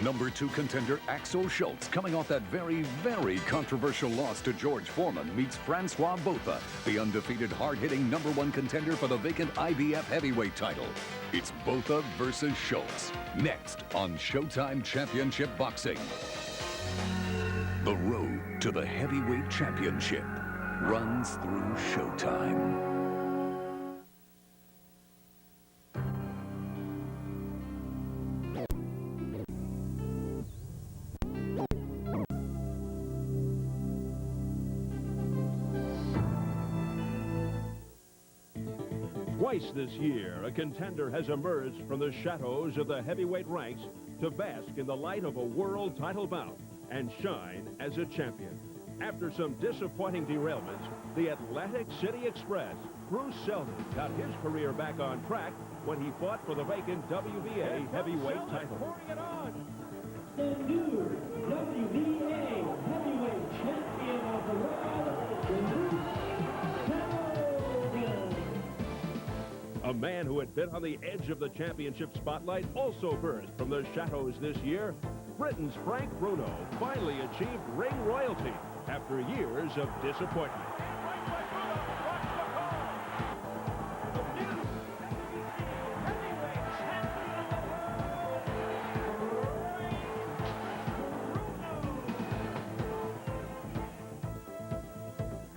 Number 2 contender Axel Schulz, coming off that very, very controversial loss to George Foreman, meets Frans Botha, the undefeated, hard-hitting number 1 contender for the vacant IBF heavyweight title. It's Botha versus Schulz, next on Showtime Championship Boxing. The road to the heavyweight championship runs through Showtime. Twice this year, a contender has emerged from the shadows of the heavyweight ranks to bask in the light of a world title bout and shine as a champion. After some disappointing derailments, the Atlantic City Express, Bruce Seldon, got his career back on track when he fought for the vacant WBA heavyweight title. Pouring it on. The new WBA heavyweight champion of the world, A man who had been on the edge of the championship spotlight also burst from the shadows this year. Britain's Frank Bruno finally achieved ring royalty after years of disappointment.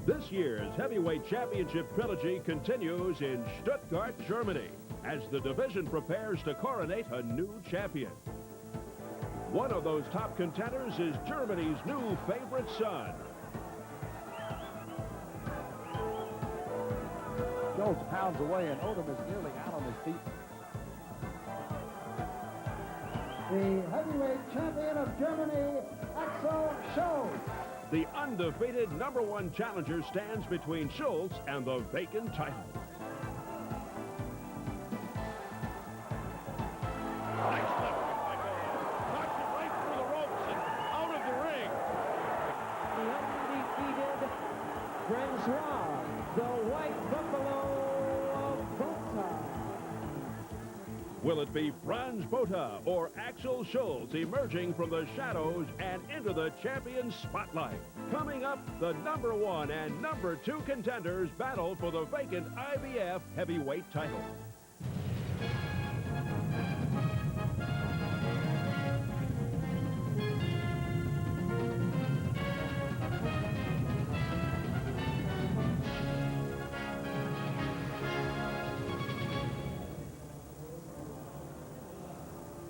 This year's heavyweight championship trilogy continues in Stuttgart, Germany, as the division prepares to coronate a new champion. One of those top contenders is Germany's new favorite son. Schulz pounds away, and Odom is nearly out on his feet. the heavyweight champion of Germany, Axel Schulz. The undefeated #1 challenger stands between Schulz and the vacant title. Nice left hook by Botha. Knocks it right through the ropes and out of the ring. The undefeated Francois, the White Buffalo of Botha. Will it be Frans Botha or Axel Schulz emerging from the shadows and into the champion's spotlight? Coming up, the #1 and #2 contenders battle for the vacant IBF heavyweight title.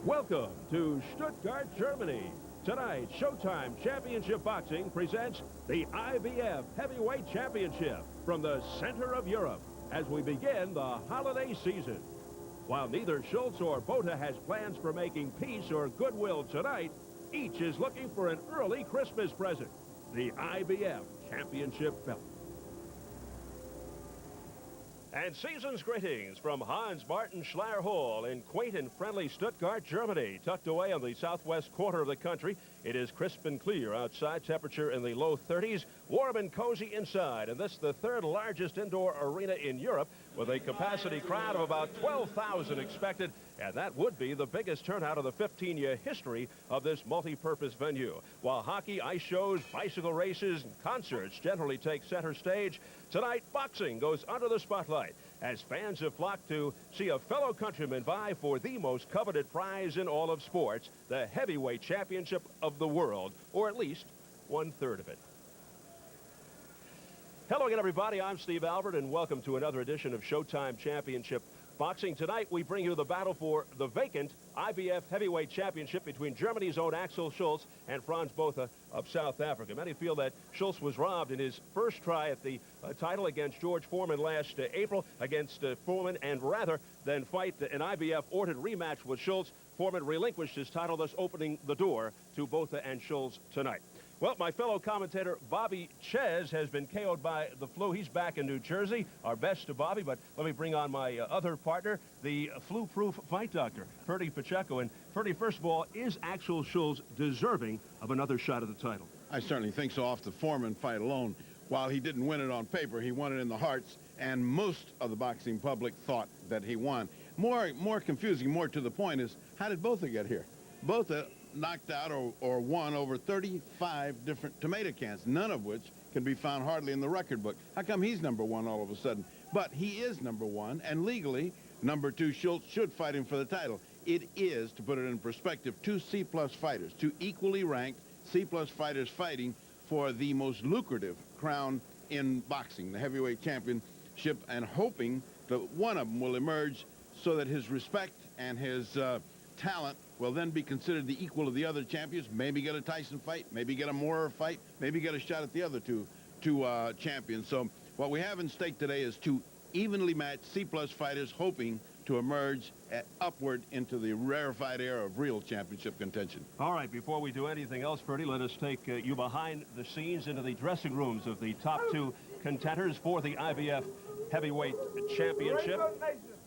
Welcome to Stuttgart, Germany. Tonight, Showtime Championship Boxing presents the IBF Heavyweight Championship from the center of Europe as we begin the holiday season. While neither Schulz or Botha has plans for making peace or goodwill tonight, each is looking for an early Christmas present, the IBF Championship belt. And season's greetings from Hanns-Martin-Schleyer-Halle in quaint and friendly Stuttgart, Germany. Tucked away on the southwest corner of the country, it is crisp and clear outside, temperature in the low 30s, warm and cozy inside. And this the third largest indoor arena in Europe with a capacity crowd of about 12,000 expected. And that would be the biggest turnout of the 15-year history of this multi-purpose venue. While hockey, ice shows, bicycle races, and concerts generally take center stage, tonight boxing goes under the spotlight as fans have flocked to see a fellow countryman vie for the most coveted prize in all of sports, the heavyweight championship of the world, or at least 1/3 of it. Hello again, everybody. I'm Steve Albert, and welcome to another edition of Showtime Championship Boxing. Tonight, we bring you the battle for the vacant IBF Heavyweight Championship between Germany's own Axel Schulz and Frans Botha of South Africa. Many feel that Schulz was robbed in his first try at the title against George Foreman last April against Foreman, and rather than fight an IBF ordered rematch with Schulz, Foreman relinquished his title, thus opening the door to Botha and Schulz tonight. Well, my fellow commentator, Bobby Ches, has been KO'd by the flu. He's back in New Jersey. Our best to Bobby, but let me bring on my other partner, the flu-proof fight doctor, Ferdy Pacheco. And Ferdy, first of all, is Axel Schulz deserving of another shot at the title? I certainly think so. Off the Foreman fight alone, while he didn't win it on paper, he won it in the hearts, and most of the boxing public thought that he won. More confusing, more to the point is, how did Botha get here? Botha knocked out or won over 35 different tomato cans, none of which can be found hardly in the record book. How come he's number one all of a sudden? But he is number one, and legally, number 2 Schulz should fight him for the title. It is, to put it in perspective, 2 C-plus fighters, 2 equally ranked C-plus fighters fighting for the most lucrative crown in boxing, the heavyweight championship, and hoping that one of them will emerge so that his respect and his talent will then be considered the equal of the other champions, maybe get a Tyson fight, maybe get a Moorer fight, maybe get a shot at the other two champions. So what we have in stake today is 2 evenly matched C-plus fighters hoping to emerge upward into the rarefied era of real championship contention. All right, before we do anything else, Ferdy, let us take you behind the scenes into the dressing rooms of the top 2 contenders for the IBF Heavyweight Championship.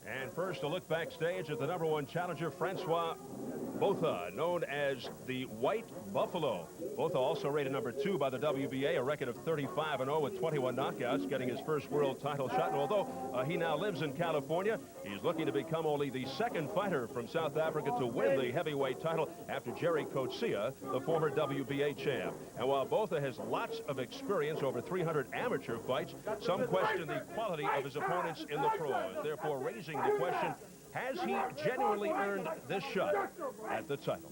And first, a look backstage at the #1 challenger, Frans Botha, known as the White Buffalo. Botha also rated number 2 by the WBA, a record of 35-0 with 21 knockouts, getting his first world title shot. And although he now lives in California, he's looking to become only the 2nd fighter from South Africa to win the heavyweight title after Jerry Coetzee, the former WBA champ. And while Botha has lots of experience, over 300 amateur fights, some question the quality of his opponents in the pros, therefore raising the question, has he genuinely earned this shot at the title?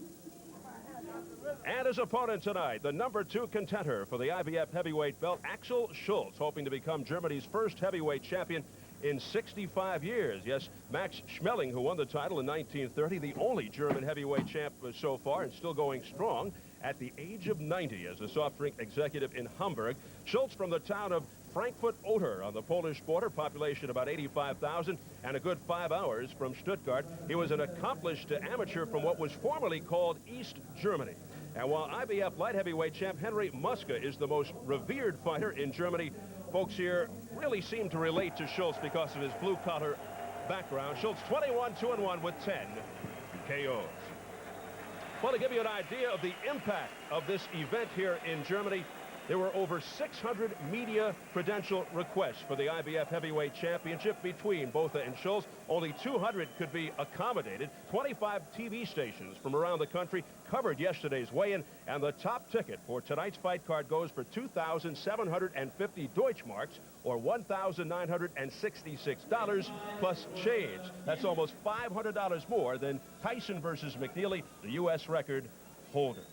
And his opponent tonight, the #2 contender for the IBF heavyweight belt, Axel Schulz, hoping to become Germany's first heavyweight champion in 65 years. Yes, Max Schmeling, who won the title in 1930, the only German heavyweight champ so far, and still going strong at the age of 90 as a soft drink executive in Hamburg. Schulz from the town of Frankfurt-Oder on the Polish border, population about 85,000, and a good 5 hours from Stuttgart. He was an accomplished amateur from what was formerly called East Germany. And while IBF light heavyweight champ Henry Muska is the most revered fighter in Germany, folks here really seem to relate to Schulz because of his blue-collar background. Schulz 21-2-1 with 10 KOs. Well, to give you an idea of the impact of this event here in Germany, there were over 600 media credential requests for the IBF Heavyweight Championship between Botha and Schulz. Only 200 could be accommodated. 25 TV stations from around the country covered yesterday's weigh-in, and the top ticket for tonight's fight card goes for 2,750 Deutschmarks, or $1,966 plus change. That's almost $500 more than Tyson versus McNeely, the U.S. record holder.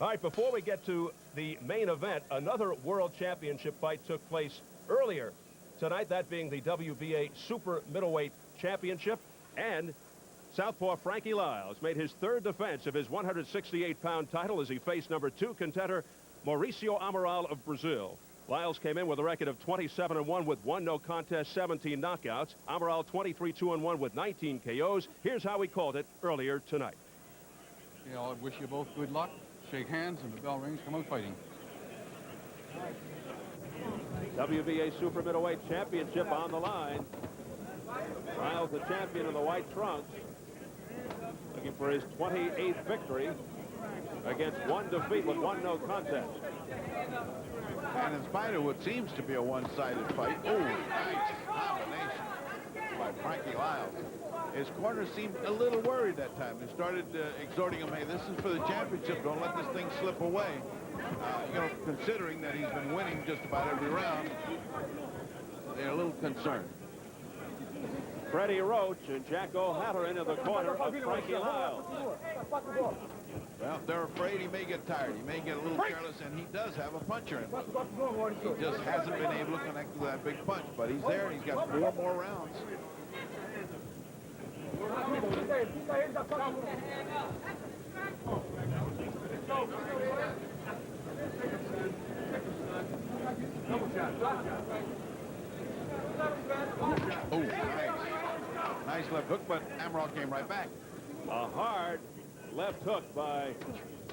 All right, before we get to the main event, another world championship fight took place earlier tonight, that being the WBA Super Middleweight Championship. And southpaw Frankie Lyles made his 3rd defense of his 168-pound title as he faced #2 contender Mauricio Amaral of Brazil. Lyles came in with a record of 27-1 with 1 no contest, 17 knockouts. Amaral 23-2-1 with 19 KOs. Here's how he called it earlier tonight. Yeah, I wish you both good luck. Shake hands, and the bell rings, come out fighting. WBA Super Middleweight Championship on the line. Lyles, the champion in the white trunks, looking for his 28th victory against 1 defeat with 1 no contest. And in spite of what seems to be a one-sided fight, nice combination by Frankie Lyles. His corner seemed a little worried that time. They started exhorting him, hey, this is for the championship. Don't let this thing slip away. Considering that he's been winning just about every round, they're a little concerned. Freddie Roach and Jack O'Halloran in the corner of Frankie Lyles. Well, they're afraid he may get tired. He may get a little careless, and he does have a puncher in him. He just hasn't been able to connect with that big punch, but he's there, and he's got 4 more rounds. Oh, nice left hook, but Amaral came right back. A hard left hook by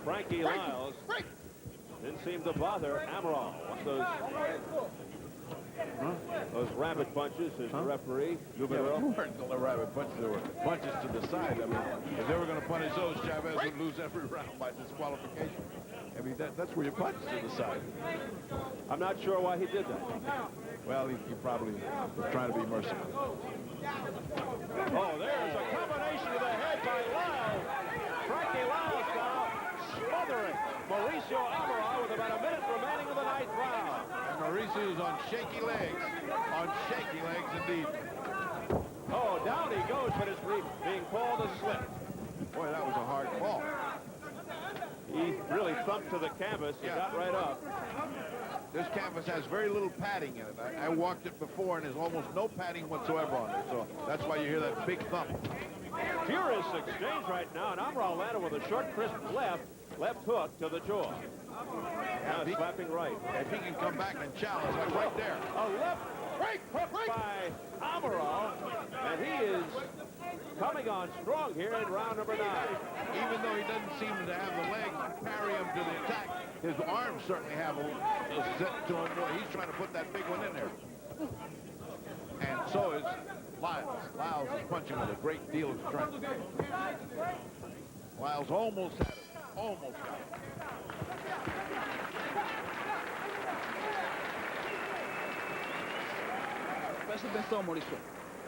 Frankie Lyles. Didn't seem to bother Amaral. Those rabbit punches, as the referee, they weren't the rabbit punches. They were punches to the side. I mean, if they were going to punish those, Chavez would lose every round by disqualification. I mean, that's where you punch to the side. I'm not sure why he did that. Well, he probably was trying to be merciful. Oh, there's a combination of the head by Lyles. Mauricio is on shaky legs. On shaky legs, indeed. Oh, down he goes, but it's being called a slip. Boy, that was a hard fall. He really thumped to the canvas and got right up. This canvas has very little padding in it. I walked it before, and there's almost no padding whatsoever on it. So that's why you hear that big thump. Furious exchange right now, and Amaral landed with a short, crisp left hook to the jaw. Now slapping right. If he can come back and challenge, like right there. A left break hook by Amaral, and he is coming on strong here in round number 9. Even though he doesn't seem to have the legs to carry him to the attack, his arms certainly have a set to him. He's trying to put that big one in there. And so is Lyles. Lyles is punching with a great deal of strength. Lyles almost had it. Almost got it. Presta atenção, Maurício.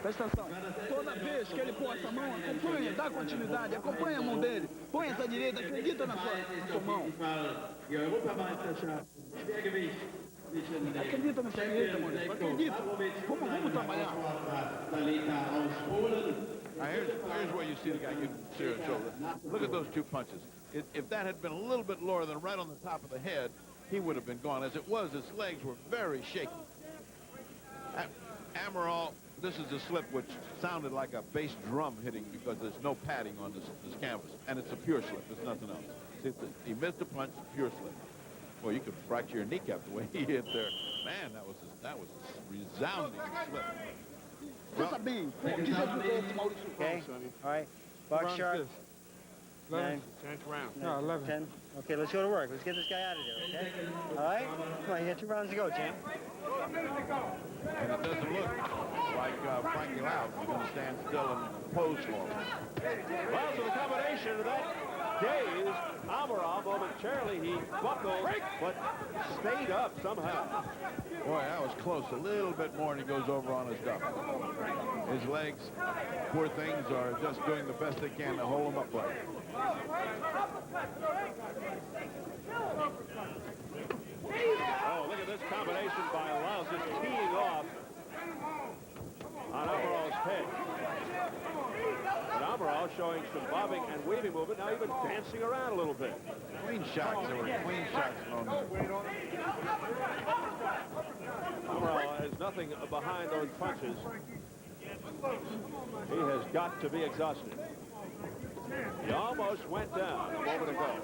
Presta atenção. Toda vez que ele põe essa mão, acompanha, dá continuidade, acompanha a mão dele. Põe essa direita, acredita na sua mão. Acredita nessa direita, Maurício. Acredita. Vamos trabalhar. Now here's where you see the guy getting serious shoulder. Look at those two punches. If that had been a little bit lower than right on the top of the head, he would have been gone. As it was, his legs were very shaky. Amaral, this is a slip which sounded like a bass drum hitting because there's no padding on this canvas. And it's a pure slip. There's nothing else. See, he missed a punch, pure slip. Well, you could fracture your kneecap the way he hit there. Man, that was a resounding slip. Well, okay, all right. Box sharp. 9, 10th round. no, 11. 10. Okay, let's go to work. Let's get this guy out of there, okay? All right? Come on, you got 2 rounds to go, champ. and it doesn't look like Frankie Lyles is going to stand still and pose for him. Well, so the combination of that dazed Amaral momentarily, he buckled, but stayed up somehow. Boy, that was close. A little bit more, and he goes over on his duck. His legs, poor things, are just doing the best they can to hold him upright. Oh, look at this combination by Lyles, just teeing off on Amaral's head. And Amaral showing some bobbing and weaving movement, now even dancing around a little bit. Clean shots. There were clean shots thrown there. Amaral has nothing behind those punches. He has got to be exhausted. He almost went down a moment ago.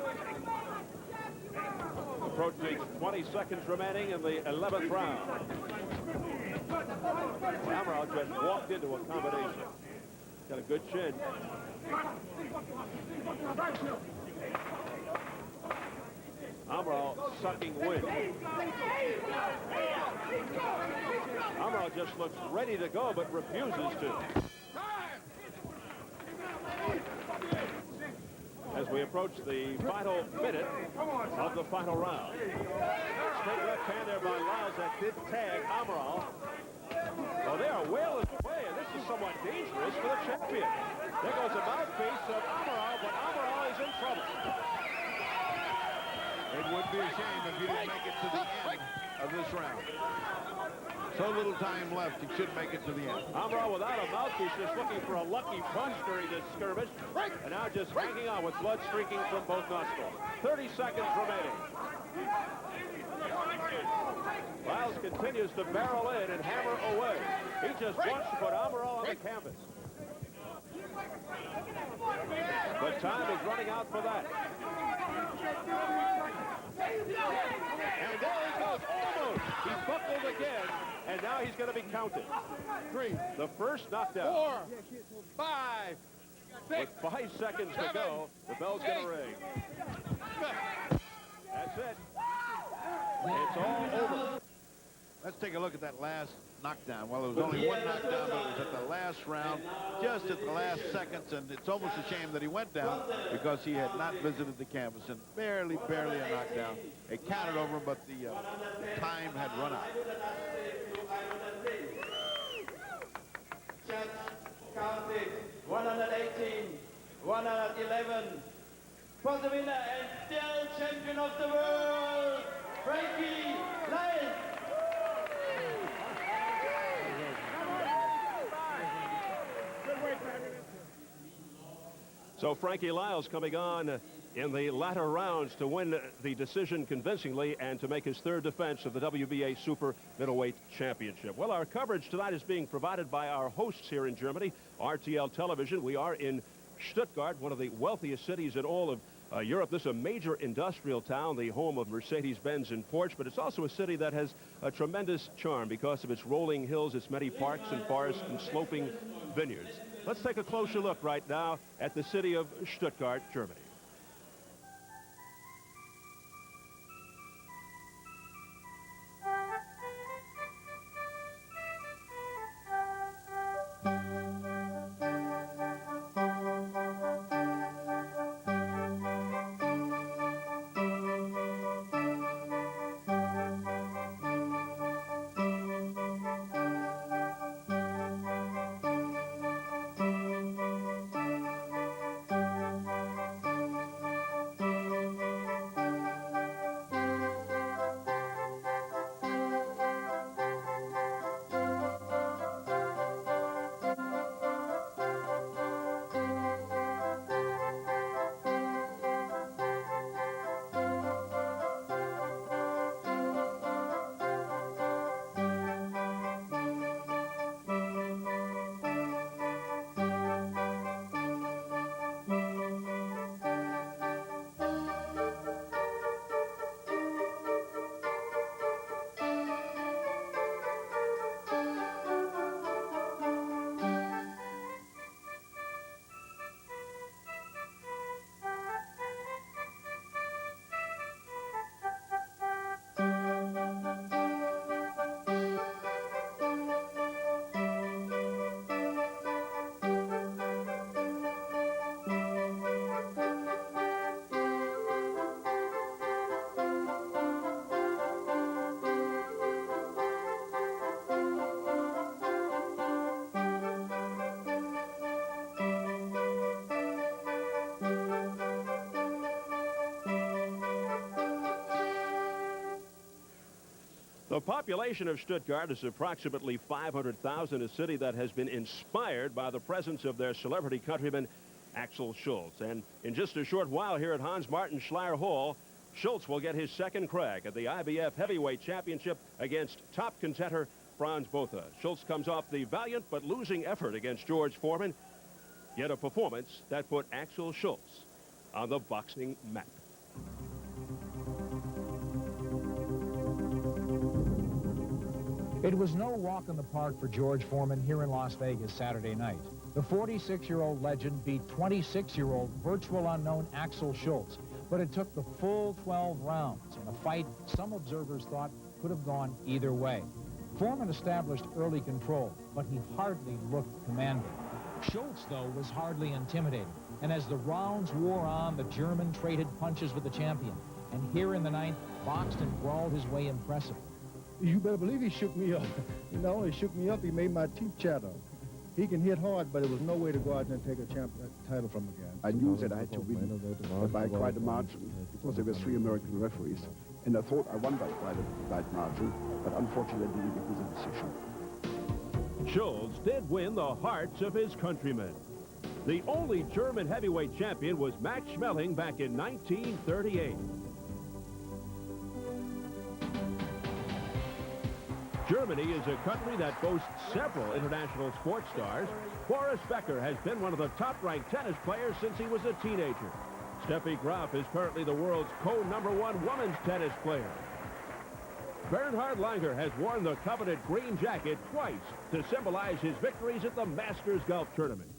Approaching 20 seconds remaining in the 11th round. Amaral just walked into a combination. Got a good chin. Amaral sucking wind. Amaral just looks ready to go, but refuses to. As we approach the final minute of the final round. Straight left hand there by Lyles that did tag Amaral. Well, they are well away, and this is somewhat dangerous for the champion. There goes a mouthpiece of Amaral, but Amaral is in trouble. It would be a shame if he didn't make it to the end of this round. So little time left, he should make it to the end. Amaral without a mouthpiece, just looking for a lucky punch during this skirmish. And now just hanging on with blood streaking from both nostrils. 30 seconds remaining. Lyles continues to barrel in and hammer away. He just wants to put Amaral on the canvas. But time is running out for that. And there he goes, almost. He buckled again, and now he's going to be counted. 3, The first knockdown. 4, 5, 6. With 5 seconds to go, the bell's going to ring. That's it. It's all over. Let's take a look at that last knockdown. Well, there was only one knockdown, but it was at the last round, just at the last seconds, and it's almost a shame that he went down because he had not visited the canvas, and barely a knockdown. It counted over him, but the time had run out. Shots counted, 118, 111. For the winner and still champion of the world, Frankie Lyles. So Frankie Lyles coming on in the latter rounds to win the decision convincingly and to make his third defense of the WBA Super Middleweight Championship. Well, our coverage tonight is being provided by our hosts here in Germany, RTL Television. We are in Stuttgart, one of the wealthiest cities in all of Europe. This is a major industrial town, the home of Mercedes-Benz and Porsche, but it's also a city that has a tremendous charm because of its rolling hills, its many parks and forests and sloping vineyards. Let's take a closer look right now at the city of Stuttgart, Germany. The population of Stuttgart is approximately 500,000, a city that has been inspired by the presence of their celebrity countryman, Axel Schulz. And in just a short while here at Hanns-Martin-Schleyer-Halle, Schulz will get his second crack at the IBF Heavyweight Championship against top contender Frans Botha. Schulz comes off the valiant but losing effort against George Foreman, yet a performance that put Axel Schulz on the boxing map. It was no walk in the park for George Foreman here in Las Vegas Saturday night. The 46-year-old legend beat 26-year-old virtual unknown Axel Schulz, but it took the full 12 rounds in a fight some observers thought could have gone either way. Foreman established early control, but he hardly looked commanding. Schulz, though, was hardly intimidating, and as the rounds wore on, the German traded punches with the champion, and here in the ninth, boxed and brawled his way impressively. You better believe he shook me up. He not only shook me up, he made my teeth chatter. He can hit hard, but there was no way to go out there and take a title from him again. I knew that I had to win by quite a margin because there were 3 American referees. And I thought I won by quite a wide margin, but unfortunately I didn't get the decision. Schulz did win the hearts of his countrymen. The only German heavyweight champion was Max Schmeling back in 1938. Germany is a country that boasts several international sports stars. Boris Becker has been one of the top-ranked tennis players since he was a teenager. Steffi Graf is currently the world's co-#1 women's tennis player. Bernhard Langer has worn the coveted green jacket twice to symbolize his victories at the Masters Golf Tournament.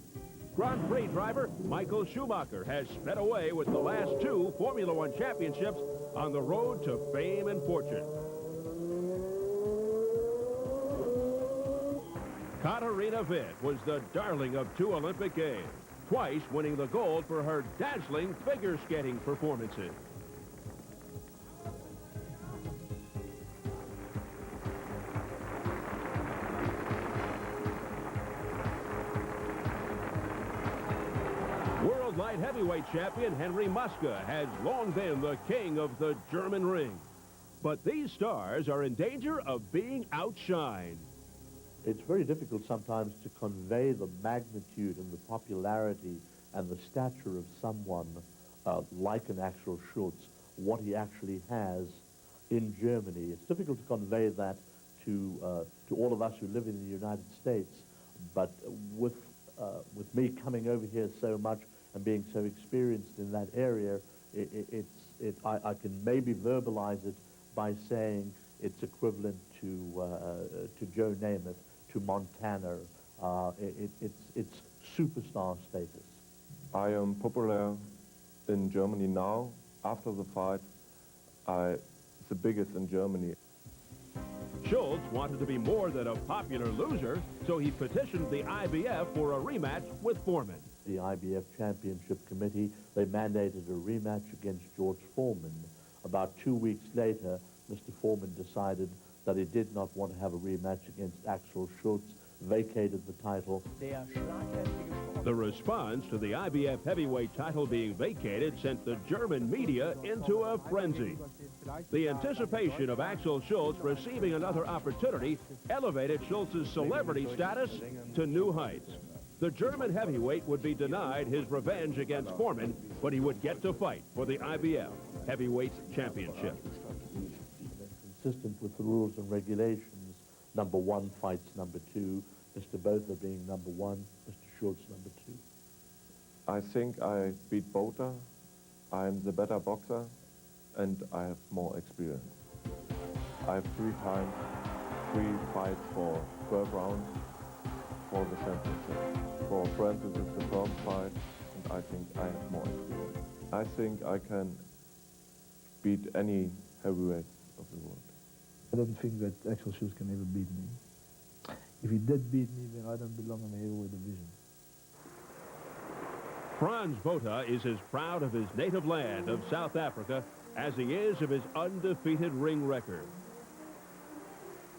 Grand Prix driver Michael Schumacher has sped away with the last 2 Formula One championships on the road to fame and fortune. Katarina Witt was the darling of 2 Olympic Games, twice winning the gold for her dazzling figure skating performances. World light heavyweight champion Henry Muska has long been the king of the German ring. But these stars are in danger of being outshined. It's very difficult sometimes to convey the magnitude and the popularity and the stature of someone like an Axel Schulz, what he actually has in Germany. It's difficult to convey that to all of us who live in the United States, but with me coming over here so much and being so experienced in that area, I can maybe verbalize it by saying it's equivalent to Joe Namath, to Montana. It's superstar status. I am popular in Germany now. After the fight, it's the biggest in Germany. Schulz wanted to be more than a popular loser, so he petitioned the IBF for a rematch with Foreman. The IBF Championship Committee, they mandated a rematch against George Foreman. About 2 weeks later, Mr. Foreman decided that he did not want to have a rematch against Axel Schulz, vacated the title. The response to the IBF heavyweight title being vacated sent the German media into a frenzy. The anticipation of Axel Schulz receiving another opportunity elevated Schulz's celebrity status to new heights. The German heavyweight would be denied his revenge against Foreman, but he would get to fight for the IBF heavyweight championship. Consistent with the rules and regulations, number 1 fights number 2, Mr. Botha being number 1, Mr. Schulz number 2. I think I beat Botha. I'm the better boxer, and I have more experience. I have 3 fights for 12 rounds for the championship. For Francis, it's the first fight, and I think I have more experience. I think I can beat any heavyweight of the world. I don't think that Axel Schulz can ever beat me. If he did beat me, then I don't belong in the heavyweight division. Frans Botha is as proud of his native land of South Africa as he is of his undefeated ring record.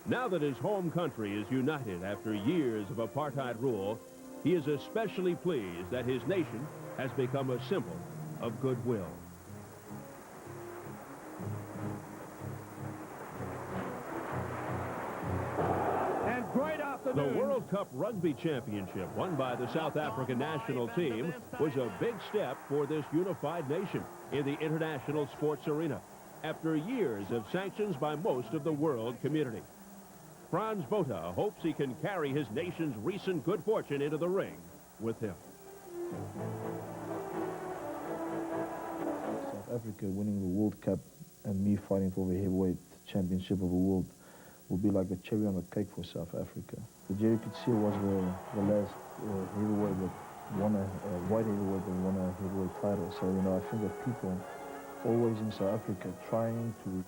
Now that his home country is united after years of apartheid rule, he is especially pleased that his nation has become a symbol of goodwill. The World Cup Rugby Championship, won by the South African national team, was a big step for this unified nation in the international sports arena after years of sanctions by most of the world community. Frans Botha hopes he can carry his nation's recent good fortune into the ring with him. South Africa winning the World Cup and me fighting for the heavyweight championship of the world will be like a cherry on the cake for South Africa. Jerry Coetzee was the last heavyweight that won a white heavyweight that won a heavyweight title. So, you know, I think that people always in South Africa trying to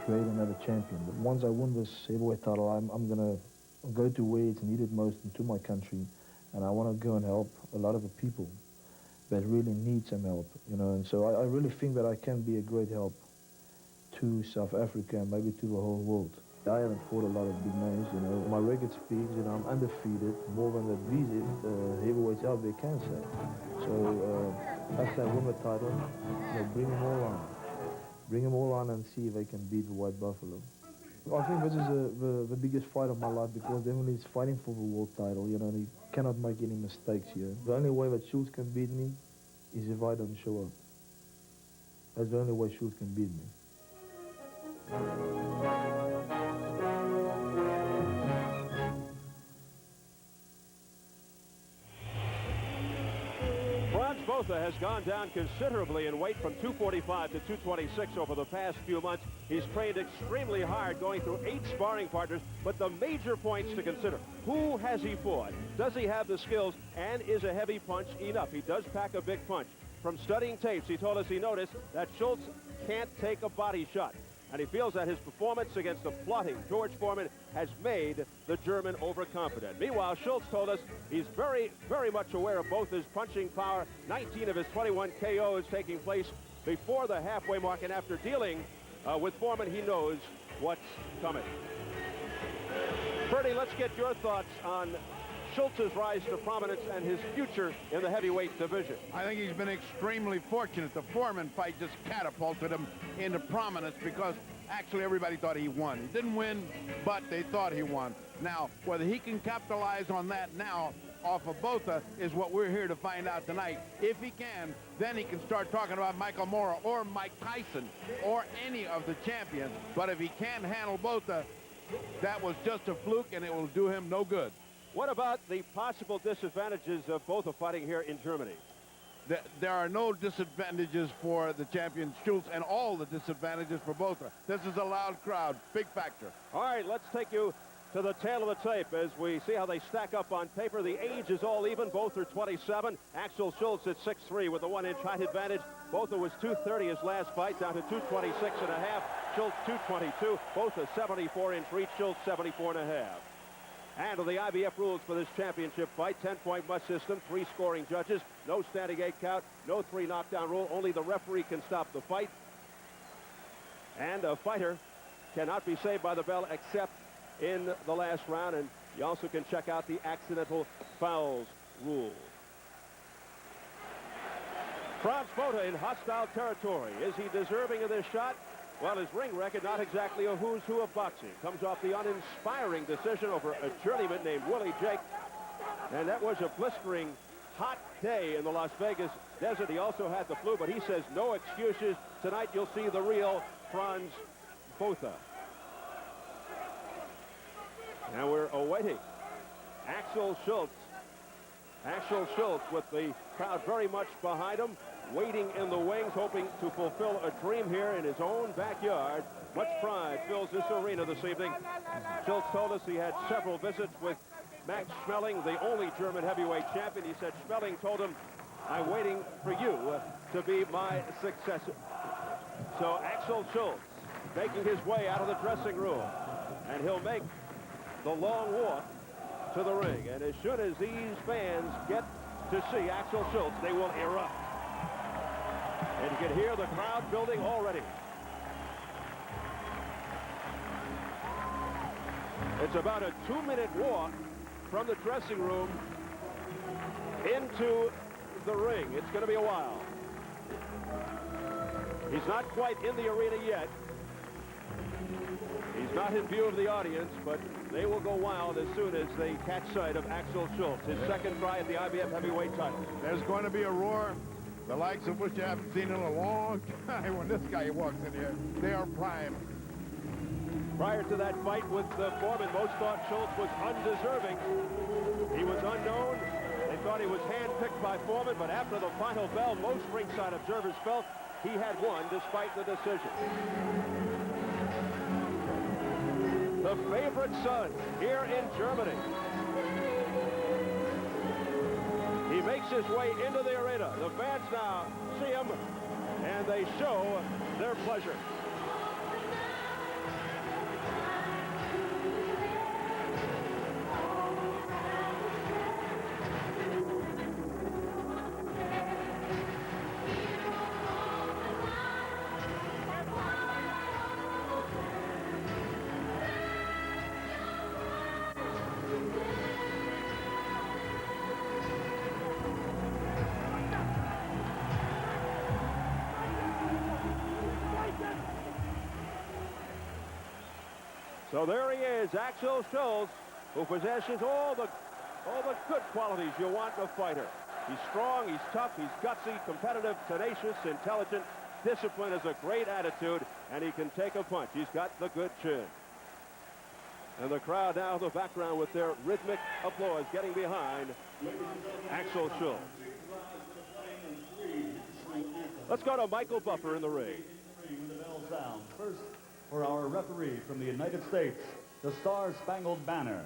create another champion. But once I win this heavyweight title, I'm going to go to where it's needed most into my country, and I want to go and help a lot of the people that really need some help, you know. And so I really think that I can be a great help to South Africa and maybe to the whole world. I haven't fought a lot of big names, you know. My record speaks, you know, I'm undefeated, more than that these heavyweights out there can say. So after I win the title, you know, bring them all on. Bring them all on and see if they can beat the White Buffalo. I think this is the biggest fight of my life, because definitely he's fighting for the world title, you know, and he cannot make any mistakes here. The only way that Schulz can beat me is if I don't show up. That's the only way Schulz can beat me. Frans Botha has gone down considerably in weight from 245 to 226 over the past few months. He's trained extremely hard, going through 8 sparring partners, but the major points to consider: who has he fought? Does he have the skills? And is a heavy punch enough? He does pack a big punch. From studying tapes, he told us he noticed that Schulz can't take a body shot, and he feels that his performance against the plotting George Foreman has made the German overconfident. Meanwhile, Schulz told us he's very, very much aware of both his punching power. 19 of his 21 KOs taking place before the halfway mark, and after dealing with Foreman, he knows what's coming. Bertie, let's get your thoughts on Schulz's rise to prominence and his future in the heavyweight division. I think he's been extremely fortunate. The Foreman fight just catapulted him into prominence, because actually everybody thought he won. He didn't win, but they thought he won. Now, whether he can capitalize on that now off of Botha is what we're here to find out tonight. If he can, then he can start talking about Michael Mora or Mike Tyson or any of the champions. But if he can't handle Botha, that was just a fluke, and it will do him no good. What about the possible disadvantages of Botha fighting here in Germany? There are no disadvantages for the champion Schulz, and all the disadvantages for Botha. This is a loud crowd, big factor. All right, let's take you to the tail of the tape as we see how they stack up on paper. The age is all even. Both are 27. Axel Schulz at 6'3" with a 1-inch height advantage. Botha was 230 his last fight, down to 226 and a half. Schulz 222. Both a 74-inch reach. Schulz 74 and a half. And the IBF rules for this championship fight: 10-point must system, 3 scoring judges, no standing 8 count, no 3 knockdown rule. Only the referee can stop the fight. And a fighter cannot be saved by the bell except in the last round. And you also can check out the accidental fouls rule. Frans Botha in hostile territory. Is he deserving of this shot? Well, his ring record, not exactly a who's who of boxing. Comes off the uninspiring decision over a journeyman named Willie Jake. And that was a blistering hot day in the Las Vegas desert. He also had the flu, but he says no excuses. Tonight you'll see the real Frans Botha. Now we're awaiting Axel Schulz. Axel Schulz with the crowd very much behind him, waiting in the wings, hoping to fulfill a dream here in his own backyard. Much pride fills this arena this evening. Schulz told us he had several visits with Max Schmeling, the only German heavyweight champion. He said Schmeling told him, "I'm waiting for you to be my successor." So Axel Schulz making his way out of the dressing room, and he'll make the long walk to the ring. And as soon as these fans get to see Axel Schulz, they will erupt. And you can hear the crowd building already. It's about a 2-minute walk from the dressing room into the ring. It's going to be a while. He's not quite in the arena yet. He's not in view of the audience, but they will go wild as soon as they catch sight of Axel Schulz, his second try at the IBF heavyweight title. There's going to be a roar, the likes of which I haven't seen in a long time. When this guy walks in here, they are prime. Prior to that fight with Foreman, most thought Schulz was undeserving. He was unknown. They thought he was handpicked by Foreman, but after the final bell, most ringside observers felt he had won despite the decision. The favorite son here in Germany. He makes his way into the arena. The fans now see him, and they show their pleasure. So there he is, Axel Schulz, who possesses all the good qualities you want in a fighter. He's strong, he's tough, he's gutsy, competitive, tenacious, intelligent. Discipline is a great attitude, and he can take a punch. He's got the good chin. And the crowd now in the background with their rhythmic applause getting behind Axel Schulz. Let's go to Michael Buffer in the ring. When the bell sounds, first for our referee from the United States, the Star-Spangled Banner.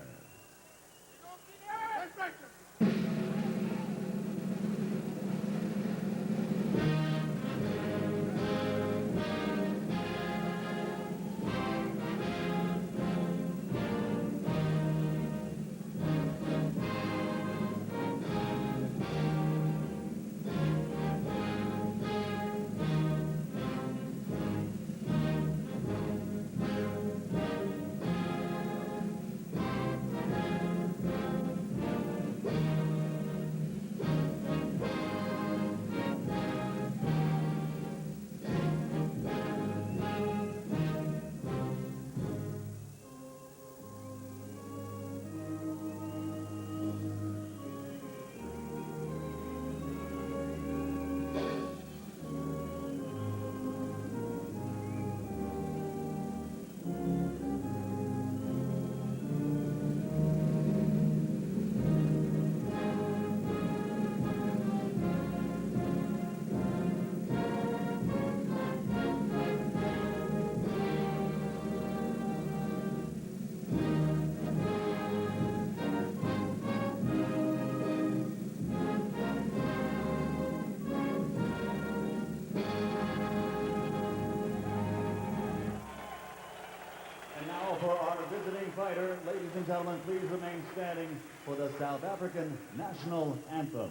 fighter. Ladies and gentlemen, please remain standing for the South African national anthem.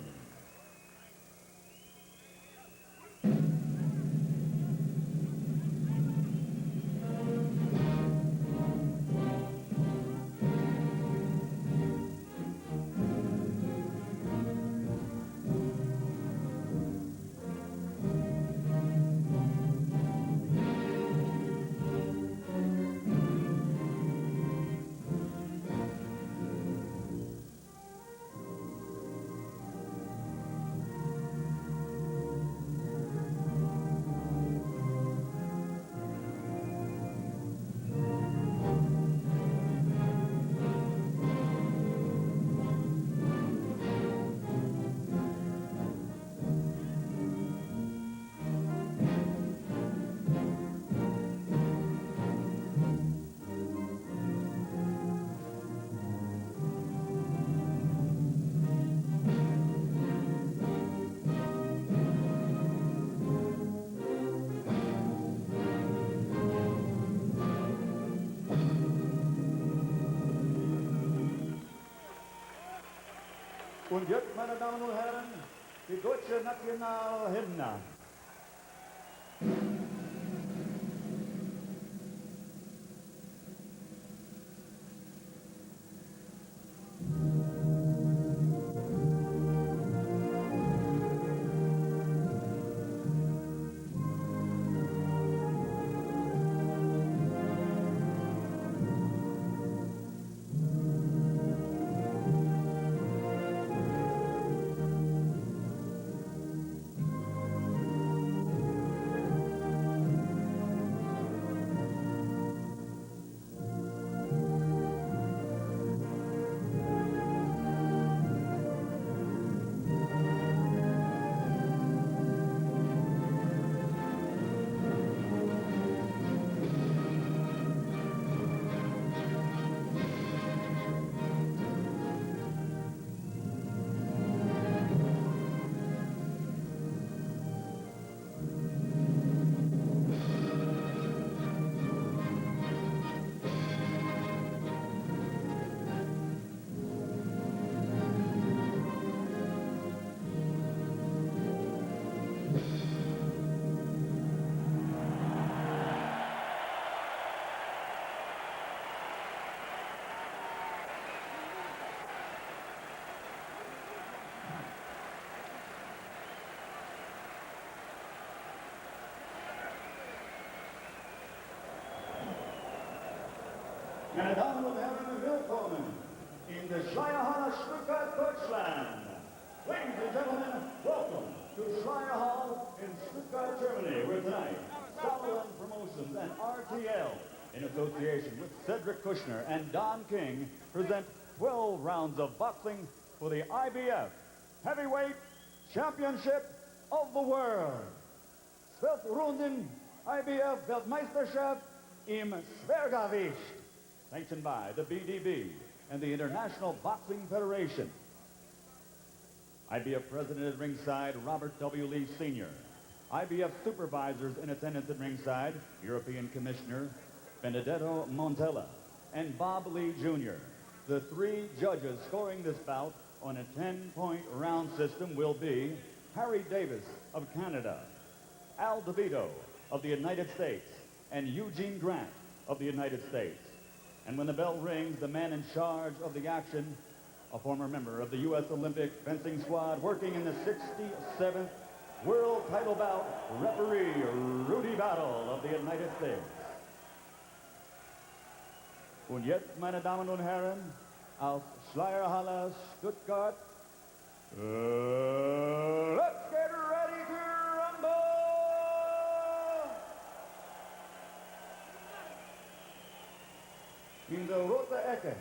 Und jetzt, meine Damen und Herren, die deutsche Nationalhymne. Meine Damen und Herren, willkommen in der Schleyer-Halle, Stuttgart, Deutschland. Ladies and gentlemen, welcome to Schleyer-Hall in Stuttgart, Germany, where tonight, Sutherland Promotions and RTL, in association with Cedric Kushner and Don King, present 12 rounds of boxing for the IBF Heavyweight Championship of the World. 12 Runden IBF Weltmeisterschaft im Schwergewicht. Sanctioned by the BDB and the International Boxing Federation. IBF President at ringside, Robert W. Lee Sr. IBF supervisors in attendance at ringside, European Commissioner Benedetto Montella and Bob Lee Jr. The three judges scoring this bout on a 10-point round system will be Harry Davis of Canada, Al DeVito of the United States, and Eugene Grant of the United States. And when the bell rings, the man in charge of the action, a former member of the U.S. Olympic fencing squad, working in the 67th World Title Bout, referee Rudy Battle of the United States. Und jetzt, meine Damen und Herren, aus Schleyer-Halle, Stuttgart, let's get ready to rumble! In the rote Ecke,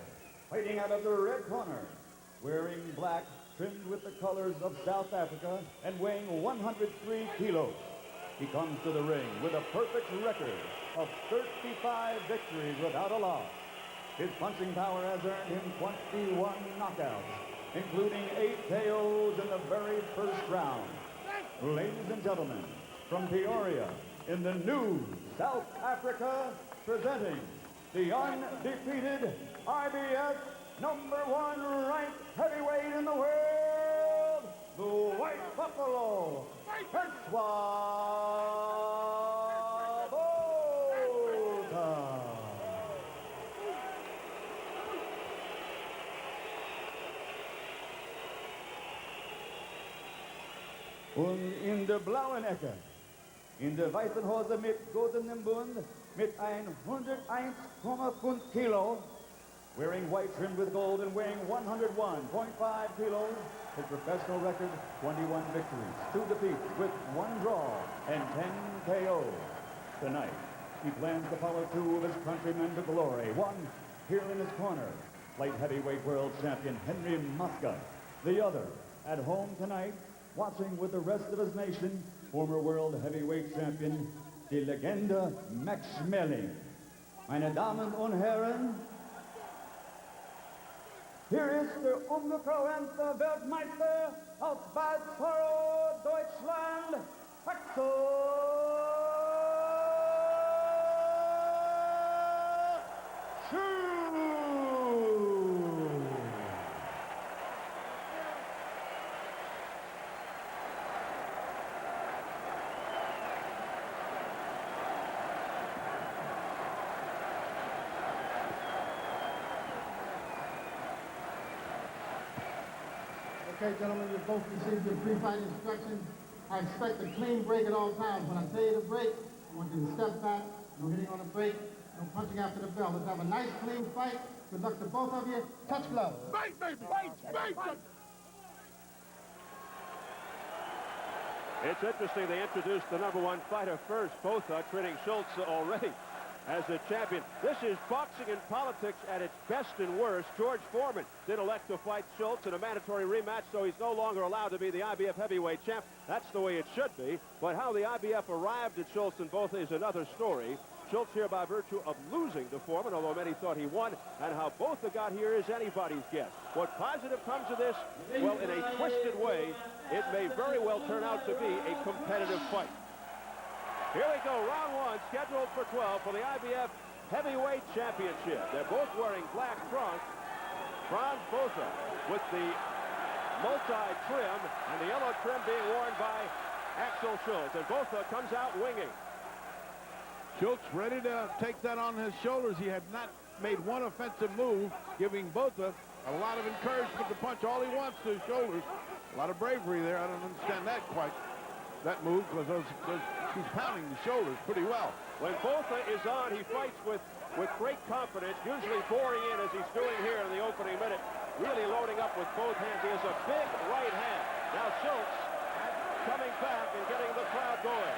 fighting out of the red corner, wearing black, trimmed with the colors of South Africa, and weighing 103 kilos. He comes to the ring with a perfect record of 35 victories without a loss. His punching power has earned him 21 knockouts, including 8 KOs in the very first round. Ladies and gentlemen, from Peoria, in the new South Africa, presenting the undefeated IBF #1 ranked heavyweight in the world, the White Buffalo, Francois Botha. Und in der blauen Ecke, in der weißen Hose mit goldenem Bund, mit 101,5 Kilo, wearing white trimmed with gold and weighing 101.5 kilos, his professional record, 21 victories, 2 defeats with 1 draw and 10 KO. Tonight, he plans to follow 2 of his countrymen to glory. One, here in his corner, light heavyweight world champion Henry Mosca. The other, at home tonight, watching with the rest of his nation, former world heavyweight champion, die Legende Max Schmeling. Meine Damen und Herren, hier ist der ungekrönte Weltmeister aus Baden-Württemberg, Deutschland, Axel Schulz. Okay, gentlemen, you both received your pre-fight instructions. I expect a clean break at all times. When I tell you to break, I want you to step back, no hitting on the break, no punching after the bell. Let's have a nice, clean fight. Good luck to both of you. Touch gloves. Fight, baby! Fight! Fight! It's interesting they introduced the #1 fighter first, Botha, treating Schulz already as a champion. This is boxing and politics at its best and worst. George Foreman did elect to fight Schulz in a mandatory rematch, so he's no longer allowed to be the IBF heavyweight champ. That's the way it should be. But how the IBF arrived at Schulz and Botha is another story. Schulz here by virtue of losing to Foreman, although many thought he won, and how Botha got here is anybody's guess. What positive comes of this? Well, in a twisted way, it may very well turn out to be a competitive fight. Here we go, round 1, scheduled for 12 for the IBF Heavyweight Championship. They're both wearing black trunks. Frans Botha with the multi-trim and the yellow trim being worn by Axel Schulz. And Botha comes out winging. Schulz ready to take that on his shoulders. He had not made one offensive move, giving Botha a lot of encouragement to punch all he wants to his shoulders. A lot of bravery there. I don't understand that quite, that move, because he's pounding the shoulders pretty well. When Botha is on, he fights with great confidence, usually boring in as he's doing here in the opening minute, really loading up with both hands. He has a big right hand. Now Schulz coming back and getting the crowd going.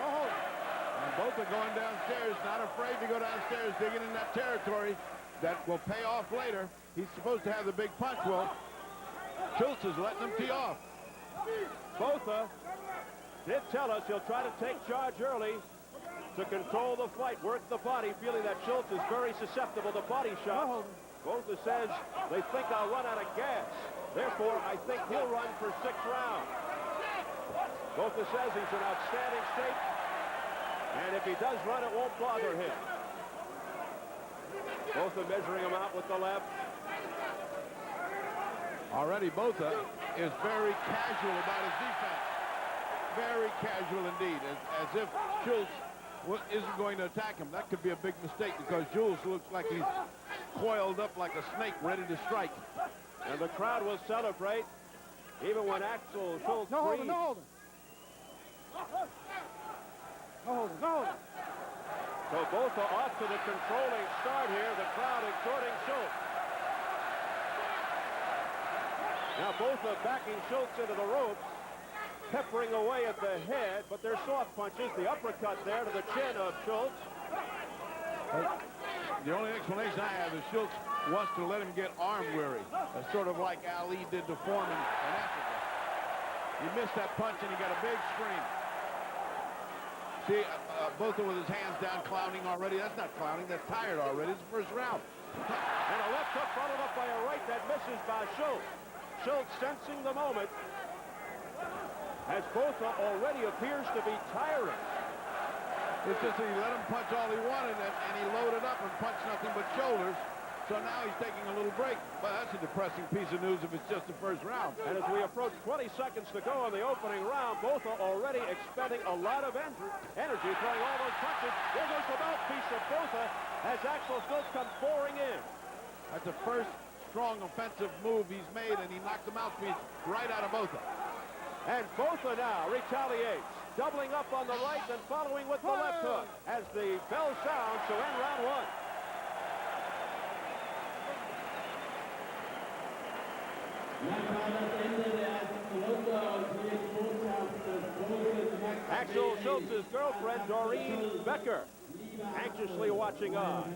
And Botha going downstairs, not afraid to go downstairs, digging in that territory that will pay off later. He's supposed to have the big punch. Well, Schulz is letting him tee off. Botha did tell us he'll try to take charge early to control the fight, work the body, feeling that Schulz is very susceptible to body shots. Botha says they think I'll run out of gas. Therefore, I think he'll run for 6 rounds. Botha says he's in outstanding shape, and if he does run, it won't bother him. Botha measuring him out with the left. Already Botha is very casual about his defense. Very casual indeed, as if Schulz isn't going to attack him. That could be a big mistake, because Schulz looks like he's coiled up like a snake ready to strike. And the crowd will celebrate even when Axel Schulz breathes. No holding. So Botha off to the controlling start here, the crowd exhorting Schulz. Now Botha backing Schulz into the ropes, peppering away at the head, but they're soft punches. The uppercut there to the chin of Schulz. The only explanation I have is Schulz wants to let him get arm weary, sort of like Ali did to Foreman in Africa. He missed that punch and he got a big scream. See, Botha with his hands down, clowning already. That's not clowning, that's tired already. It's the first round. And a left hook followed up by a right that misses by Schulz. Schulz sensing the moment, as Botha already appears to be tiring. It's just that he let him punch all he wanted, and he loaded up and punched nothing but shoulders. So now he's taking a little break. But that's a depressing piece of news if it's just the first round. And as we approach 20 seconds to go in the opening round, both are already expending a lot of energy, throwing all those punches. There goes the mouthpiece of Botha as Axel Schulz comes pouring in. That's the first strong offensive move he's made, and he knocked the mouthpiece right out of Botha. And Botha now retaliates, doubling up on the right and following with the left hook as the bell sounds to end round one. Axel Schulz's girlfriend, Doreen Becker, anxiously watching on.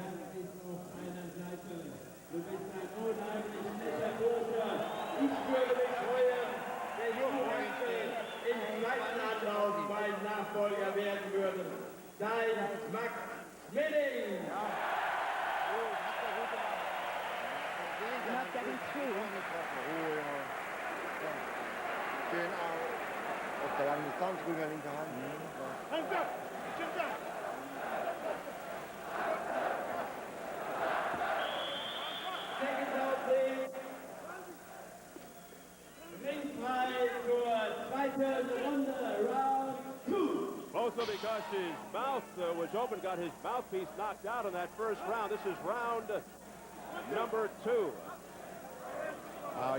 Nachfolger werden würden. Sein Max Milling. Schön auf der langen Distanz rüber, linke Hand. Hands up! Chin up! Second out, please. Ringfrei zur zweiten Runde, Round 2. Botha, because his mouth was open, got his mouthpiece knocked out in that first round. This is round number 2.